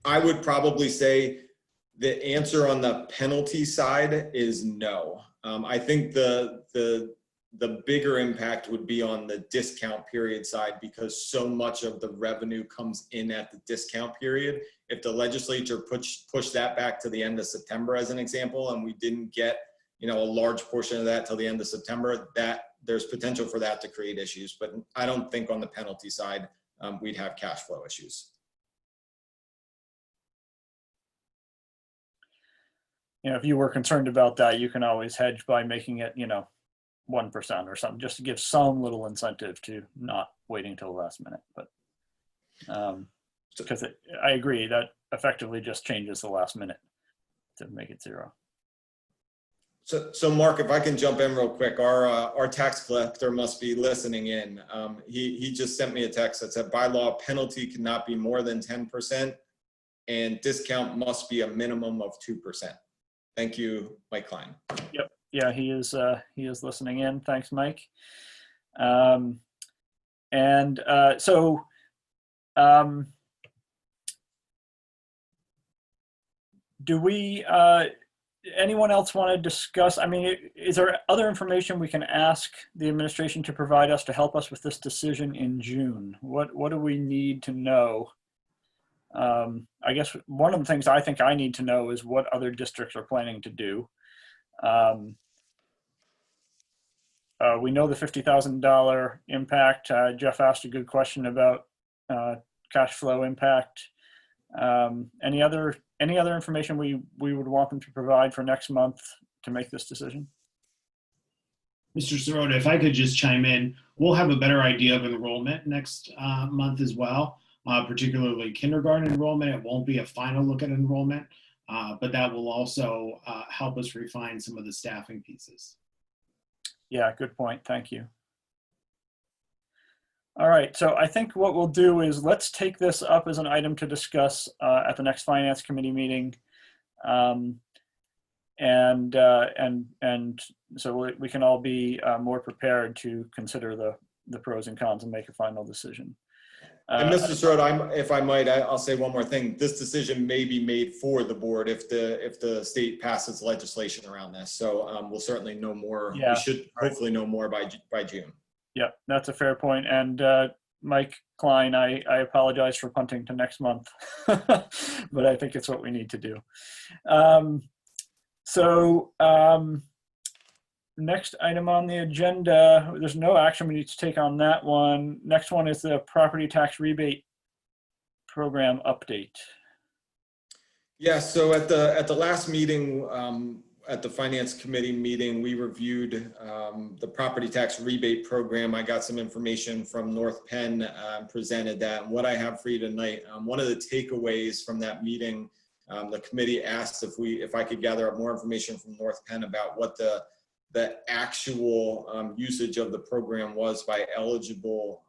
I would probably say the answer on the penalty side is no. I think the bigger impact would be on the discount period side, because so much of the revenue comes in at the discount period. If the legislature pushed that back to the end of September, as an example, and we didn't get, a large portion of that till the end of September, that there's potential for that to create issues. But I don't think on the penalty side, we'd have cash flow issues. If you were concerned about that, you can always hedge by making it, 1% or something, just to give some little incentive to not waiting till the last minute. But because I agree that effectively just changes the last minute to make it 0. So Mark, if I can jump in real quick, our tax collector must be listening in. He just sent me a text that said, by law, penalty cannot be more than 10%, and discount must be a minimum of 2%. Thank you, Mike Klein. Yep. Yeah, he is listening in. Thanks, Mike. Do we, anyone else want to discuss? I mean, is there other information we can ask the administration to provide us to help us with this decision in June? What do we need to know? I guess one of the things I think I need to know is what other districts are planning to do. We know the $50,000 impact. Jeff asked a good question about cash flow impact. Any other information we would want them to provide for next month to make this decision? Mr. Sirota, if I could just chime in, we'll have a better idea of enrollment next month as well, particularly kindergarten enrollment. It won't be a final look at enrollment, but that will also help us refine some of the staffing pieces. Yeah, good point. Thank you. All right, so I think what we'll do is let's take this up as an item to discuss at the next Finance Committee meeting. And so we can all be more prepared to consider the pros and cons and make a final decision. And Mr. Sirota, if I might, I'll say one more thing. This decision may be made for the board if the state passes legislation around this. So we'll certainly know more. Yeah, we should hopefully know more by June. Yeah, that's a fair point. And Mike Klein, I apologize for punting to next month, but I think it's what we need to do. Next item on the agenda, there's no action we need to take on that one. Next one is the property tax rebate program update. Yeah, so at the last meeting, at the Finance Committee meeting, we reviewed the property tax rebate program. I got some information from North Penn, presented that. And what I have for you tonight, one of the takeaways from that meeting, the committee asked if I could gather up more information from North Penn about what the actual usage of the program was by eligible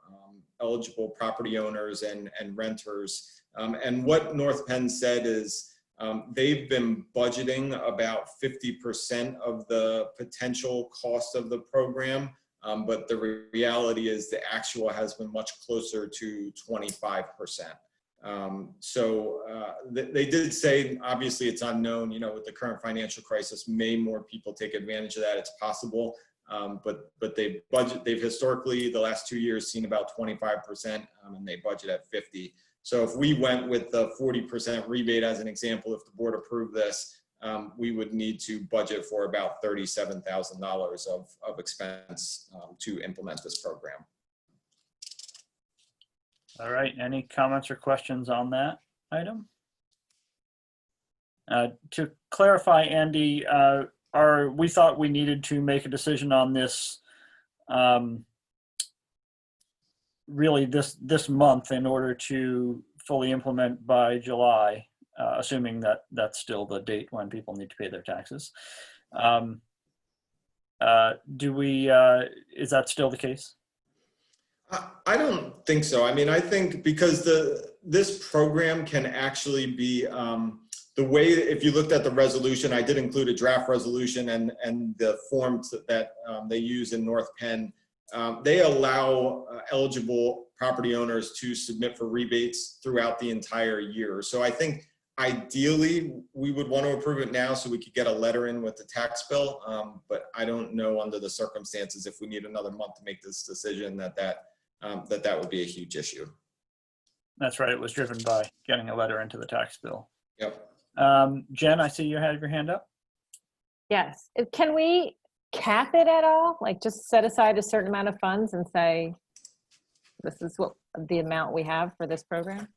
property owners and renters. And what North Penn said is they've been budgeting about 50% of the potential cost of the program, but the reality is the actual has been much closer to 25%. They did say, obviously it's unknown, with the current financial crisis, may more people take advantage of that? It's possible, but they've historically the last 2 years seen about 25%, and they budget at 50. So if we went with the 40% rebate as an example, if the board approved this, we would need to budget for about $37,000 of expense to implement this program. All right, any comments or questions on that item? To clarify, Andy, we thought we needed to make a decision on this really this month in order to fully implement by July, assuming that that's still the date when people need to pay their taxes. Is that still the case? I don't think so. I mean, I think because this program can actually be the way, if you looked at the resolution, I did include a draft resolution and the forms that they use in North Penn. They allow eligible property owners to submit for rebates throughout the entire year. So I think ideally we would want to approve it now so we could get a letter in with the tax bill. But I don't know under the circumstances if we need another month to make this decision that would be a huge issue. That's right. It was driven by getting a letter into the tax bill. Yep. Jen, I see you have your hand up. Yes. Can we cap it at all? Like just set aside a certain amount of funds and say, this is what the amount we have for this program?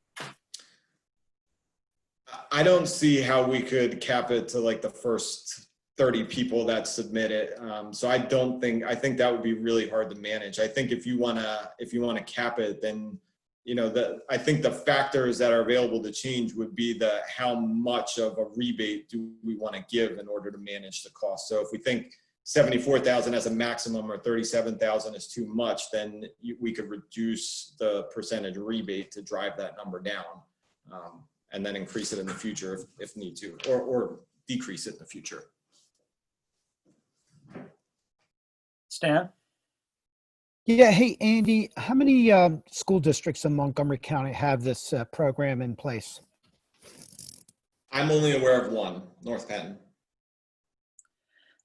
I don't see how we could cap it to like the first 30 people that submit it. So I think that would be really hard to manage. I think if you want to cap it, then, you know, I think the factors that are available to change would be how much of a rebate do we want to give in order to manage the cost. So if we think 74,000 as a maximum or 37,000 is too much, then we could reduce the percentage rebate to drive that number down, and then increase it in the future if need to, or decrease it in the future. Stan? Yeah, hey, Andy, how many school districts in Montgomery County have this program in place? I'm only aware of one, North Penn.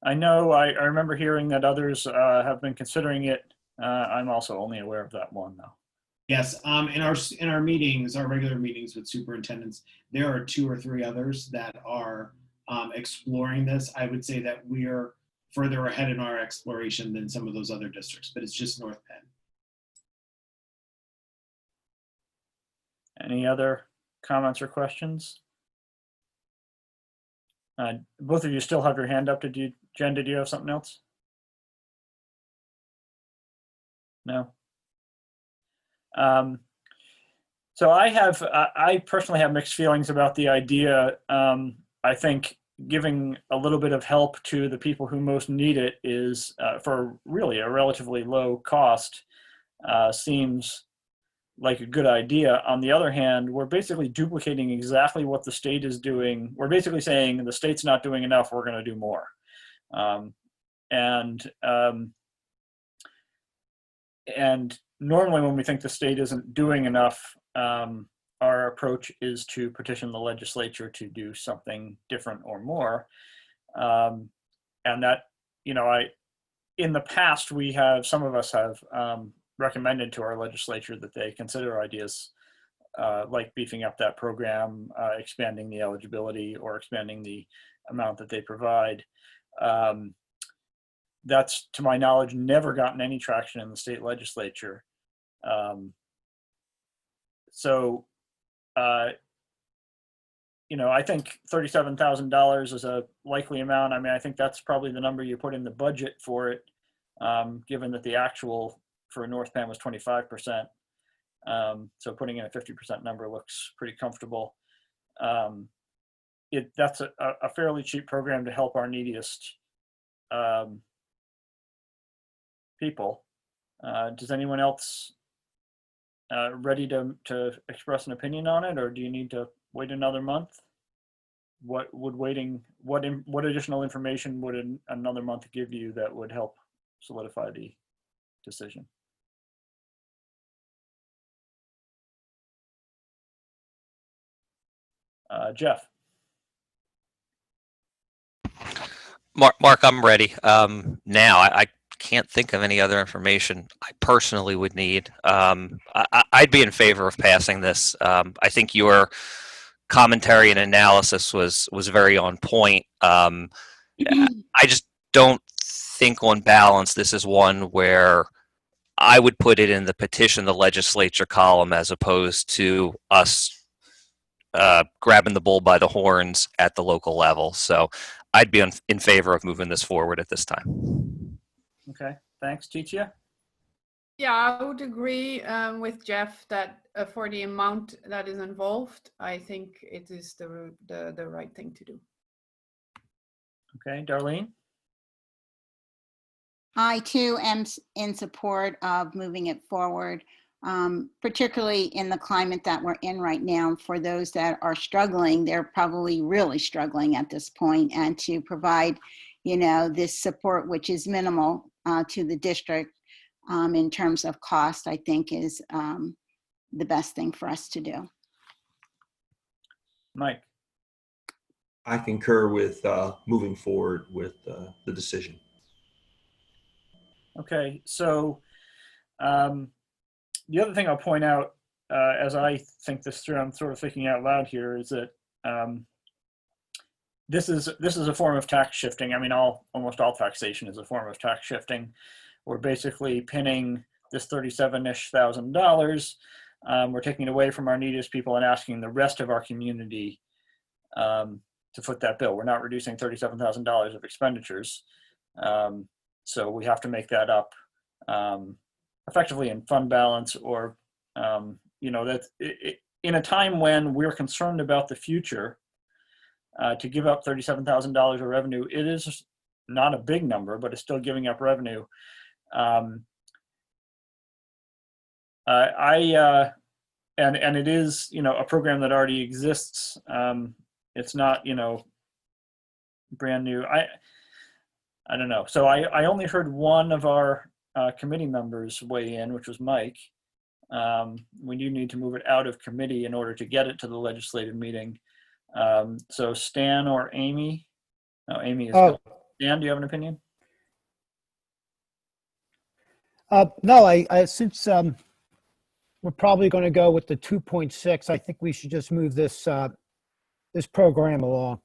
I know, I remember hearing that others have been considering it. I'm also only aware of that one, though. Yes, in our meetings, our regular meetings with superintendents, there are 2 or 3 others that are exploring this. I would say that we're further ahead in our exploration than some of those other districts, but it's just North Penn. Any other comments or questions? Both of you still have your hand up. Jen, did you have something else? No? So I personally have mixed feelings about the idea. I think giving a little bit of help to the people who most need it is for really a relatively low cost seems like a good idea. On the other hand, we're basically duplicating exactly what the state is doing. We're basically saying the state's not doing enough, we're going to do more. And normally when we think the state isn't doing enough, our approach is to petition the legislature to do something different or more. And that, you know, in the past, some of us have recommended to our legislature that they consider ideas like beefing up that program, expanding the eligibility, or expanding the amount that they provide. That's, to my knowledge, never gotten any traction in the state legislature. You know, I think $37,000 is a likely amount. I mean, I think that's probably the number you put in the budget for it, given that the actual for North Penn was 25%. So putting in a 50% number looks pretty comfortable. That's a fairly cheap program to help our neediest people. Does anyone else ready to express an opinion on it, or do you need to wait another month? What additional information would another month give you that would help solidify the decision? Jeff. Mark, I'm ready. Now, I can't think of any other information I personally would need. I'd be in favor of passing this. I think your commentary and analysis was very on point. I just don't think on balance this is one where I would put it in the petition the legislature column as opposed to us grabbing the bull by the horns at the local level. So I'd be in favor of moving this forward at this time. Okay, thanks. Titia? Yeah, I would agree with Jeff that for the amount that is involved, I think it is the right thing to do. Okay, Darlene? I too am in support of moving it forward, particularly in the climate that we're in right now. For those that are struggling, they're probably really struggling at this point, and to provide, this support, which is minimal to the district in terms of cost, I think is the best thing for us to do. Mike. I concur with moving forward with the decision. Okay, so the other thing I'll point out as I think this through, I'm sort of thinking out loud here, is that this is a form of tax shifting. I mean, almost all taxation is a form of tax shifting. We're basically pinning this $37-ish thousand. We're taking it away from our neediest people and asking the rest of our community to foot that bill. We're not reducing $37,000 of expenditures. So we have to make that up effectively in fund balance, or, that's in a time when we're concerned about the future, to give up $37,000 of revenue. It is not a big number, but it's still giving up revenue. And it is, a program that already exists. It's not, brand new. I don't know. So I only heard one of our committee members weigh in, which was Mike. We do need to move it out of committee in order to get it to the legislative meeting. So Stan or Amy? No, Amy is. Stan, do you have an opinion? No, I since we're probably going to go with the 2.6, I think we should just move this this program along.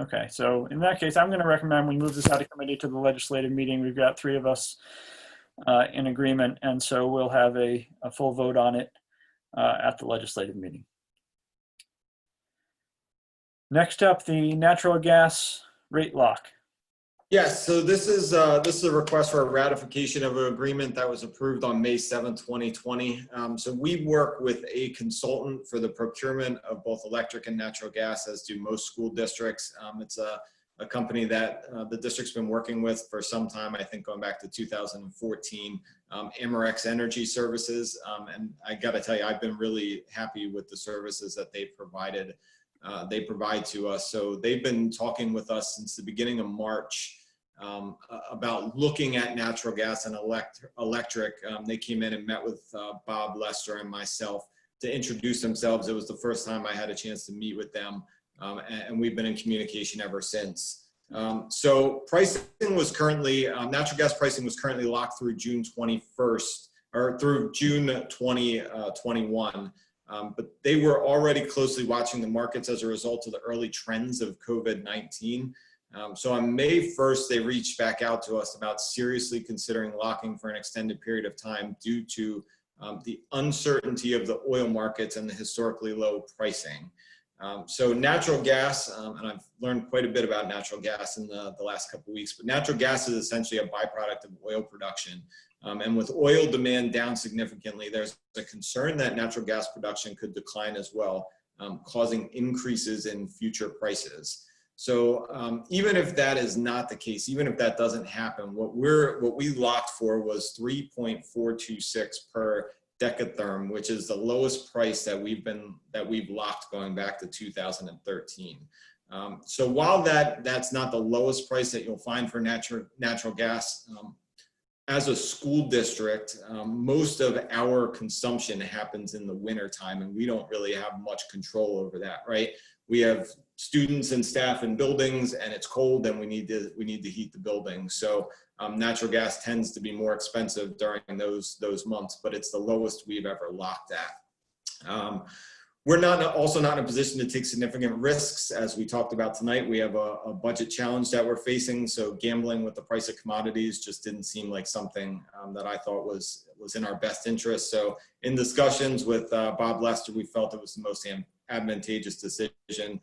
Okay, so in that case, I'm going to recommend we move this out of committee to the legislative meeting. We've got 3 of us in agreement, and so we'll have a full vote on it at the legislative meeting. Next up, the natural gas rate lock. Yes, so this is a request for a ratification of an agreement that was approved on May 7, 2020. So we work with a consultant for the procurement of both electric and natural gas, as do most school districts. It's a company that the district's been working with for some time, I think going back to 2014, Amorex Energy Services. And I gotta tell you, I've been really happy with the services that they provide to us. So they've been talking with us since the beginning of March about looking at natural gas and electric. They came in and met with Bob, Lester, and myself to introduce themselves. It was the first time I had a chance to meet with them, and we've been in communication ever since. So pricing was currently, natural gas pricing was currently locked through June 21st, or through June 2021. But they were already closely watching the markets as a result of the early trends of COVID-19. So on May 1st, they reached back out to us about seriously considering locking for an extended period of time due to the uncertainty of the oil markets and the historically low pricing. So natural gas, and I've learned quite a bit about natural gas in the last couple of weeks, but natural gas is essentially a byproduct of oil production. And with oil demand down significantly, there's a concern that natural gas production could decline as well, causing increases in future prices. So even if that is not the case, even if that doesn't happen, what we locked for was 3.426 per decatherm, which is the lowest price that we've locked going back to 2013. So while that's not the lowest price that you'll find for natural gas, as a school district, most of our consumption happens in the winter time, and we don't really have much control over that, right? We have students and staff in buildings, and it's cold, and we need to heat the building. So natural gas tends to be more expensive during those months, but it's the lowest we've ever locked at. We're also not in a position to take significant risks. As we talked about tonight, we have a budget challenge that we're facing. So gambling with the price of commodities just didn't seem like something that I thought was in our best interest. So in discussions with Bob Lester, we felt it was the most advantageous decision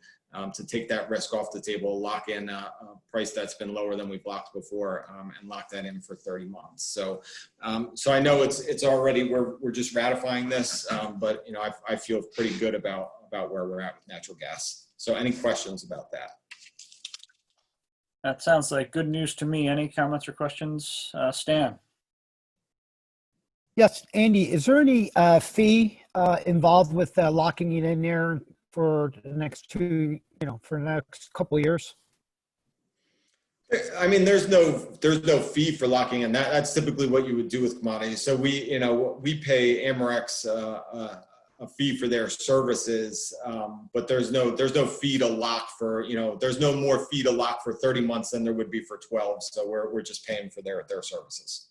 to take that risk off the table, lock in a price that's been lower than we've locked before, and lock that in for 30 months. So, so I know it's already, we're just ratifying this, but I feel pretty good about where we're at with natural gas. So any questions about that? That sounds like good news to me. Any comments or questions? Stan? Yes, Andy, is there any fee involved with locking it in there for the next for the next couple of years? I mean, there's no fee for locking in. That's typically what you would do with commodities. So we pay Amorex a fee for their services, but there's no fee to lock for, there's no more fee to lock for 30 months than there would be for 12. So we're just paying for their services.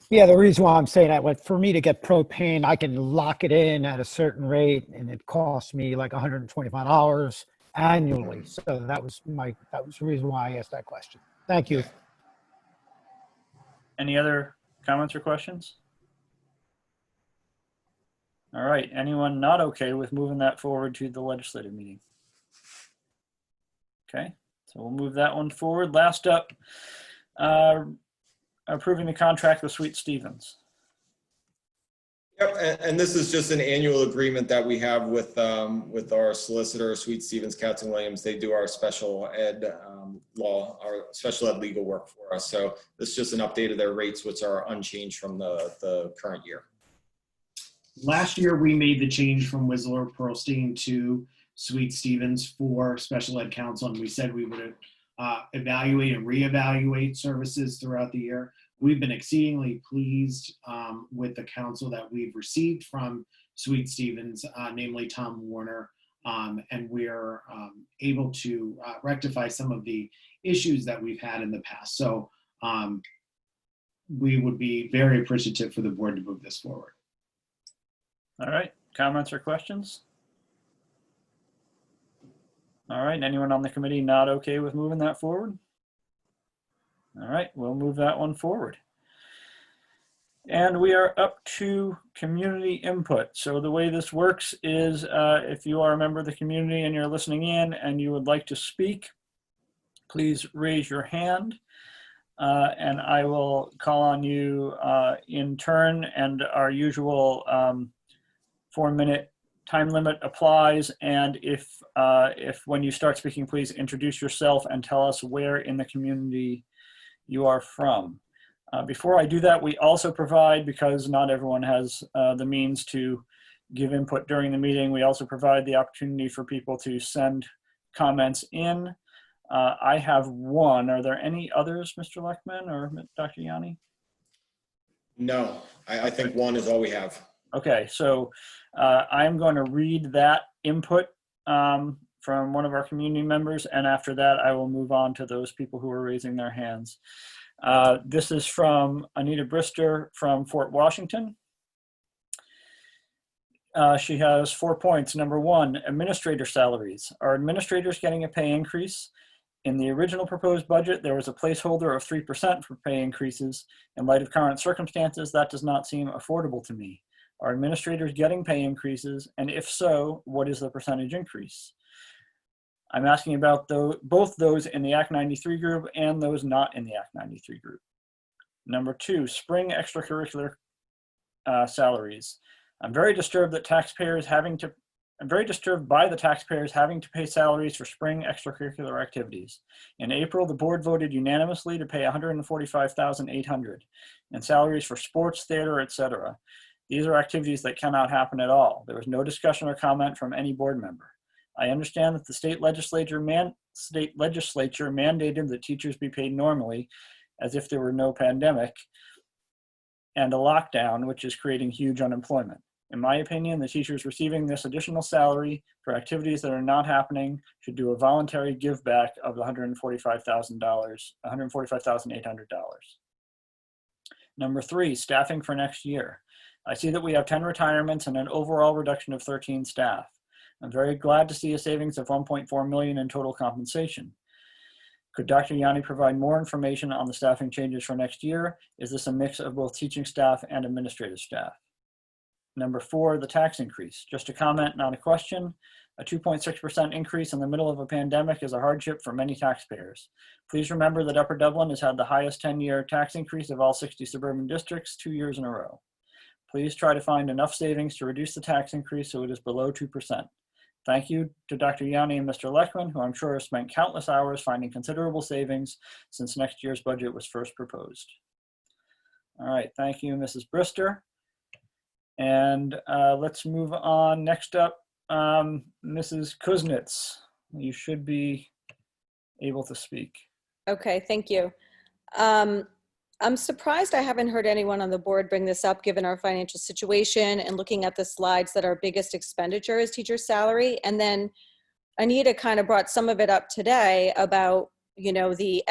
Yeah, the reason why I'm saying that, for me to get propane, I can lock it in at a certain rate, and it costs me like $125 annually. So that was the reason why I asked that question. Thank you. Any other comments or questions? All right, anyone not okay with moving that forward to the legislative meeting? Okay, so we'll move that one forward. Last up, approving the contract with Sweet Stevens. Yep, and this is just an annual agreement that we have with our solicitor, Sweet Stevens, Katz & Williams. They do our special ed our special ed legal work for us. So this is just an update of their rates, which are unchanged from the current year. Last year, we made the change from Whistler Pearlstein to Sweet Stevens for special ed counsel, and we said we would evaluate and reevaluate services throughout the year. We've been exceedingly pleased with the counsel that we've received from Sweet Stevens, namely Tom Warner, and we're able to rectify some of the issues that we've had in the past. So we would be very appreciative for the board to move this forward. All right, comments or questions? All right, anyone on the committee not okay with moving that forward? All right, we'll move that one forward. And we are up to community input. So the way this works is if you are a member of the community and you're listening in and you would like to speak, please raise your hand and I will call on you in turn, and our usual 4-minute time limit applies. And if when you start speaking, please introduce yourself and tell us where in the community you are from. Before I do that, we also provide, because not everyone has the means to give input during the meeting, we also provide the opportunity for people to send comments in. I have one. Are there any others, Mr. Leckman or Dr. Yanni? No, I think one is all we have. Okay, so I'm going to read that input from one of our community members, and after that I will move on to those people who are raising their hands. This is from Anita Brister from Fort Washington. She has 4 points. Number 1, administrator salaries. Are administrators getting a pay increase? In the original proposed budget, there was a placeholder of 3% for pay increases. In light of current circumstances, that does not seem affordable to me. Are administrators getting pay increases? And if so, what is the percentage increase? I'm asking about both those in the Act 93 group and those not in the Act 93 group. Number 2, spring extracurricular salaries. I'm very disturbed by the taxpayers having to pay salaries for spring extracurricular activities. In April, the board voted unanimously to pay $145,800 in salaries for sports, theater, etc. These are activities that cannot happen at all. There was no discussion or comment from any board member. I understand that the state legislature mandated that teachers be paid normally, as if there were no pandemic and a lockdown, which is creating huge unemployment. In my opinion, the teachers receiving this additional salary for activities that are not happening should do a voluntary give back of the $145,800. Number 3, staffing for next year. I see that we have 10 retirements and an overall reduction of 13 staff. I'm very glad to see a savings of $1.4 million in total compensation. Could Dr. Yanni provide more information on the staffing changes for next year? Is this a mix of both teaching staff and administrative staff? Number 4, the tax increase. Just a comment, not a question. A 2.6% increase in the middle of a pandemic is a hardship for many taxpayers. Please remember that Upper Dublin has had the highest 10-year tax increase of all 60 suburban districts 2 years in a row. Please try to find enough savings to reduce the tax increase so it is below 2%. Thank you to Dr. Yanni and Mr. Lechman, who I'm sure have spent countless hours finding considerable savings since next year's budget was first proposed. All right, thank you, Mrs. Brister. And let's move on. Next up, Mrs. Kuznets. You should be able to speak. Okay, thank you. I'm surprised I haven't heard anyone on the board bring this up given our financial situation and looking at the slides that our biggest expenditure is teacher salary. And then Anita kind of brought some of it up today about, you know, the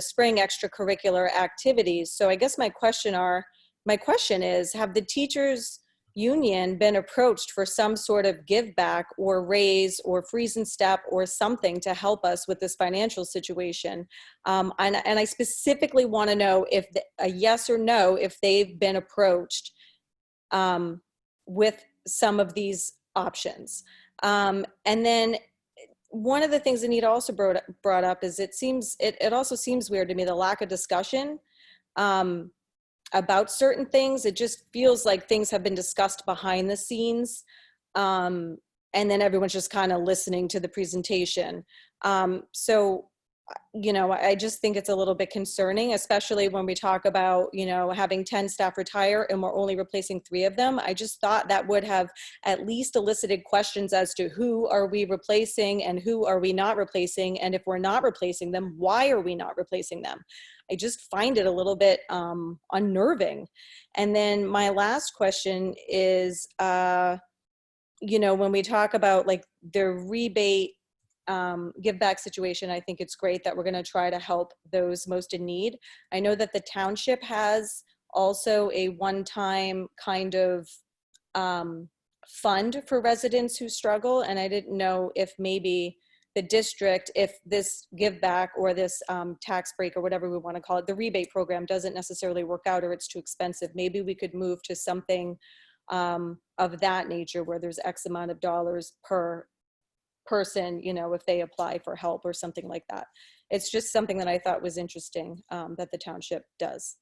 spring extracurricular activities. So I guess my question is, have the teachers union been approached for some sort of give back or raise or freeze and step or something to help us with this financial situation? And I specifically want to know if a yes or no, if they've been approached with some of these options. And then one of the things Anita also brought up is it also seems weird to me, the lack of discussion about certain things. It just feels like things have been discussed behind the scenes, and then everyone's just kind of listening to the presentation. So, you know, I just think it's a little bit concerning, especially when we talk about, you know, having 10 staff retire and we're only replacing 3 of them. I just thought that would have at least elicited questions as to who are we replacing and who are we not replacing, and if we're not replacing them, why are we not replacing them? I just find it a little bit unnerving. And then my last question is, you know, when we talk about like the rebate give back situation, I think it's great that we're going to try to help those most in need. I know that the township has also a one-time kind of fund for residents who struggle, and I didn't know if maybe the district, if this give back or this tax break or whatever we want to call it, the rebate program doesn't necessarily work out or it's too expensive, maybe we could move to something of that nature where there's X amount of dollars per person, you know, if they apply for help or something like that. It's just something that I thought was interesting that the township does.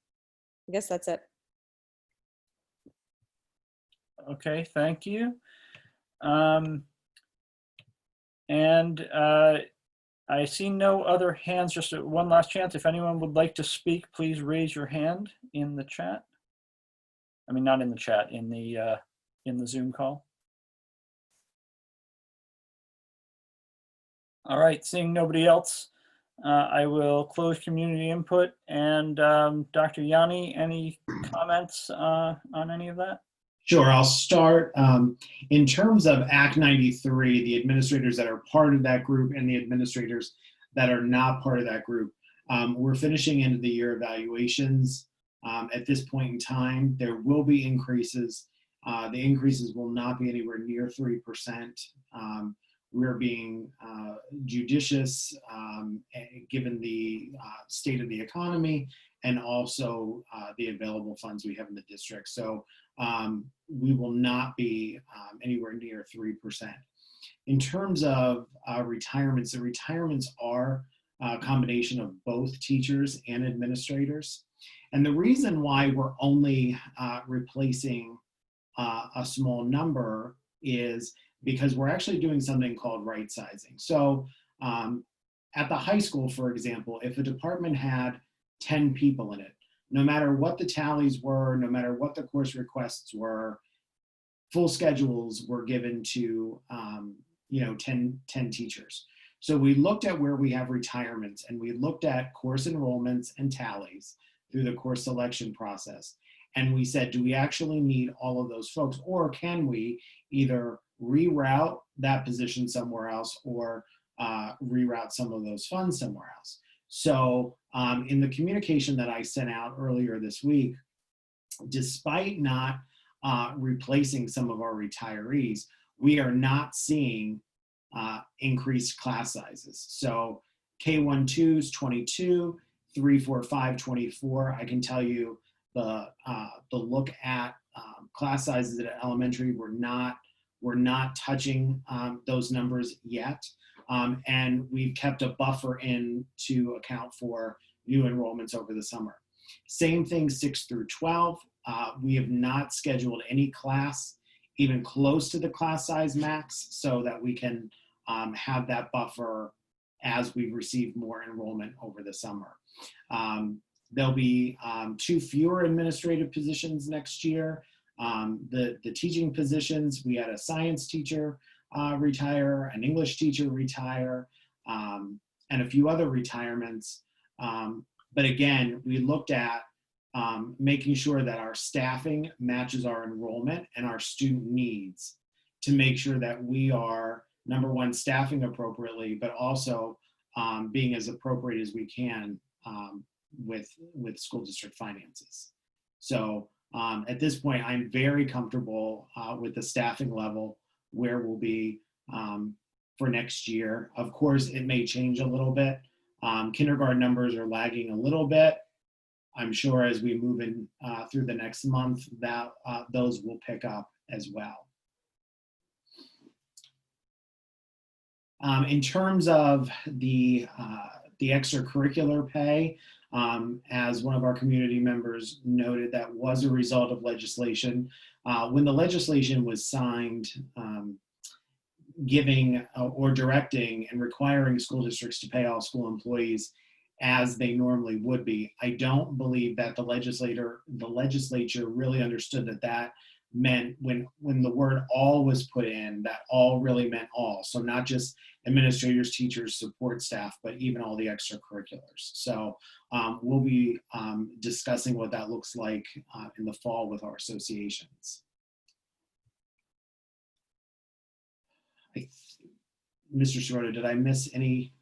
I guess that's it. Okay, thank you. I see no other hands, just one last chance. If anyone would like to speak, please raise your hand in the chat. I mean, not in the chat, in the Zoom call. All right, seeing nobody else, I will close community input. And Dr. Yanni, any comments on any of that? Sure, I'll start. In terms of Act 93, the administrators that are part of that group and the administrators that are not part of that group, we're finishing end of the year evaluations. At this point in time, there will be increases. The increases will not be anywhere near 3%. We're being judicious given the state of the economy and also the available funds we have in the district. So we will not be anywhere near 3%. In terms of retirements, the retirements are a combination of both teachers and administrators. And the reason why we're only replacing a small number is because we're actually doing something called right sizing. So at the high school, for example, if a department had 10 people in it, no matter what the tallies were, no matter what the course requests were, full schedules were given to 10 teachers. So we looked at where we have retirements and we looked at course enrollments and tallies through the course selection process. And we said, do we actually need all of those folks, or can we either reroute that position somewhere else or reroute some of those funds somewhere else? So in the communication that I sent out earlier this week, despite not replacing some of our retirees, we are not seeing increased class sizes. So K1-2s 22, 3-4-5 24. I can tell you the look at class sizes at elementary, we're not touching those numbers yet. And we've kept a buffer in to account for new enrollments over the summer. Same thing 6 through 12. We have not scheduled any class even close to the class size max so that we can have that buffer as we receive more enrollment over the summer. There'll be 2 fewer administrative positions next year. The teaching positions, we had a science teacher retire, an English teacher retire, and a few other retirements. But again, we looked at making sure that our staffing matches our enrollment and our student needs to make sure that we are, number one, staffing appropriately, but also being as appropriate as we can with school district finances. So at this point, I'm very comfortable with the staffing level where we'll be for next year. Of course, it may change a little bit. Kindergarten numbers are lagging a little bit. I'm sure as we move in through the next month that those will pick up as well. In terms of the extracurricular pay, as one of our community members noted, that was a result of legislation. When the legislation was signed, giving or directing and requiring school districts to pay all school employees as they normally would be, I don't believe that the legislature really understood that that meant when the word all was put in, that all really meant all. So not just administrators, teachers, support staff, but even all the extracurriculars. So we'll be discussing what that looks like in the fall with our associations. Mr. Sirota, did I miss any?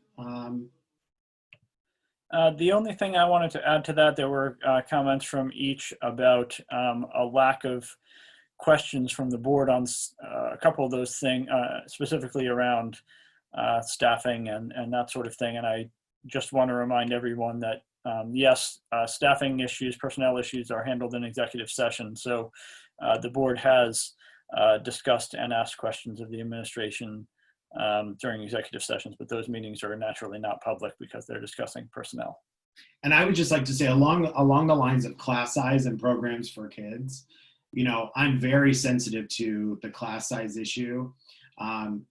The only thing I wanted to add to that, there were comments from each about a lack of questions from the board on a couple of those things, specifically around staffing and that sort of thing. And I just want to remind everyone that yes, staffing issues, personnel issues are handled in executive session. So the board has discussed and asked questions of the administration during executive sessions, but those meetings are naturally not public because they're discussing personnel. And I would just like to say along the lines of class size and programs for kids, you know, I'm very sensitive to the class size issue,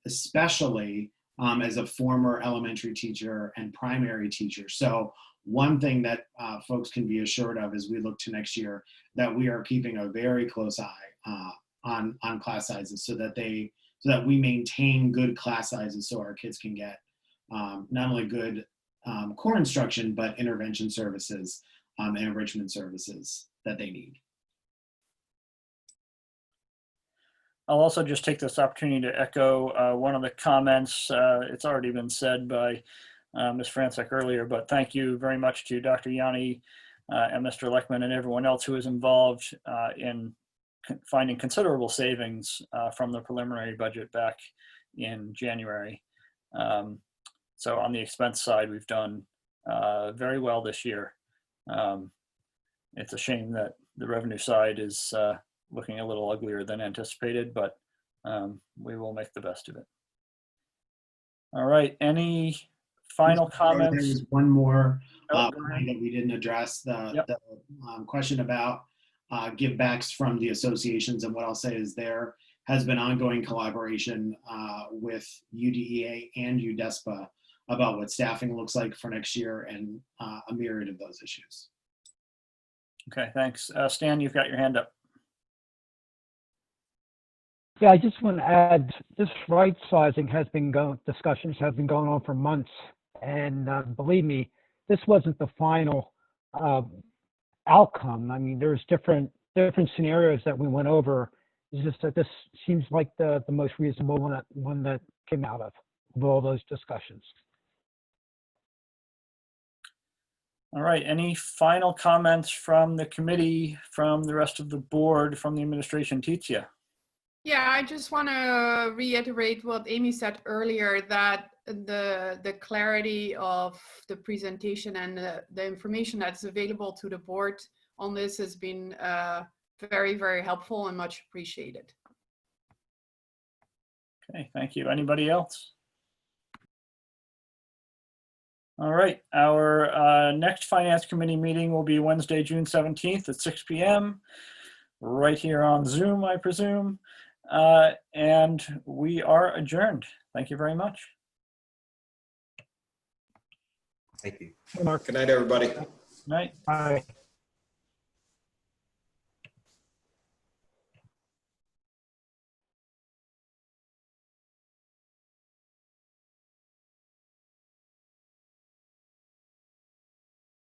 especially as a former elementary teacher and primary teacher. So one thing that folks can be assured of as we look to next year, that we are keeping a very close eye on class sizes so that we maintain good class sizes so our kids can get not only good core instruction, but intervention services and enrichment services that they need. I'll also just take this opportunity to echo one of the comments. It's already been said by Ms. Franczek earlier, but thank you very much to Dr. Yanni and Mr. Leckman and everyone else who is involved in finding considerable savings from the preliminary budget back in January. So on the expense side, we've done very well this year. It's a shame that the revenue side is looking a little uglier than anticipated, but we will make the best of it. All right, any final comments? There was one more point that we didn't address, the question about givebacks from the associations. And what I'll say is there has been ongoing collaboration with UDEA and UDESPA about what staffing looks like for next year and a myriad of those issues. Okay, thanks. Stan, you've got your hand up. Yeah, I just want to add, this right sizing discussions have been going on for months. And believe me, this wasn't the final outcome. I mean, there's different scenarios that we went over. It's just that this seems like the most reasonable one that came out of all those discussions. All right, any final comments from the committee, from the rest of the board, from the administration? Titia? Yeah, I just want to reiterate what Amy said earlier, that the clarity of the presentation and the information that's available to the board on this has been very, very helpful and much appreciated. Okay, thank you. Anybody else? All right, our next Finance Committee meeting will be Wednesday, June 17th at 6 p.m. right here on Zoom, I presume. And we are adjourned. Thank you very much. Thank you. Good night, everybody. Night. Bye.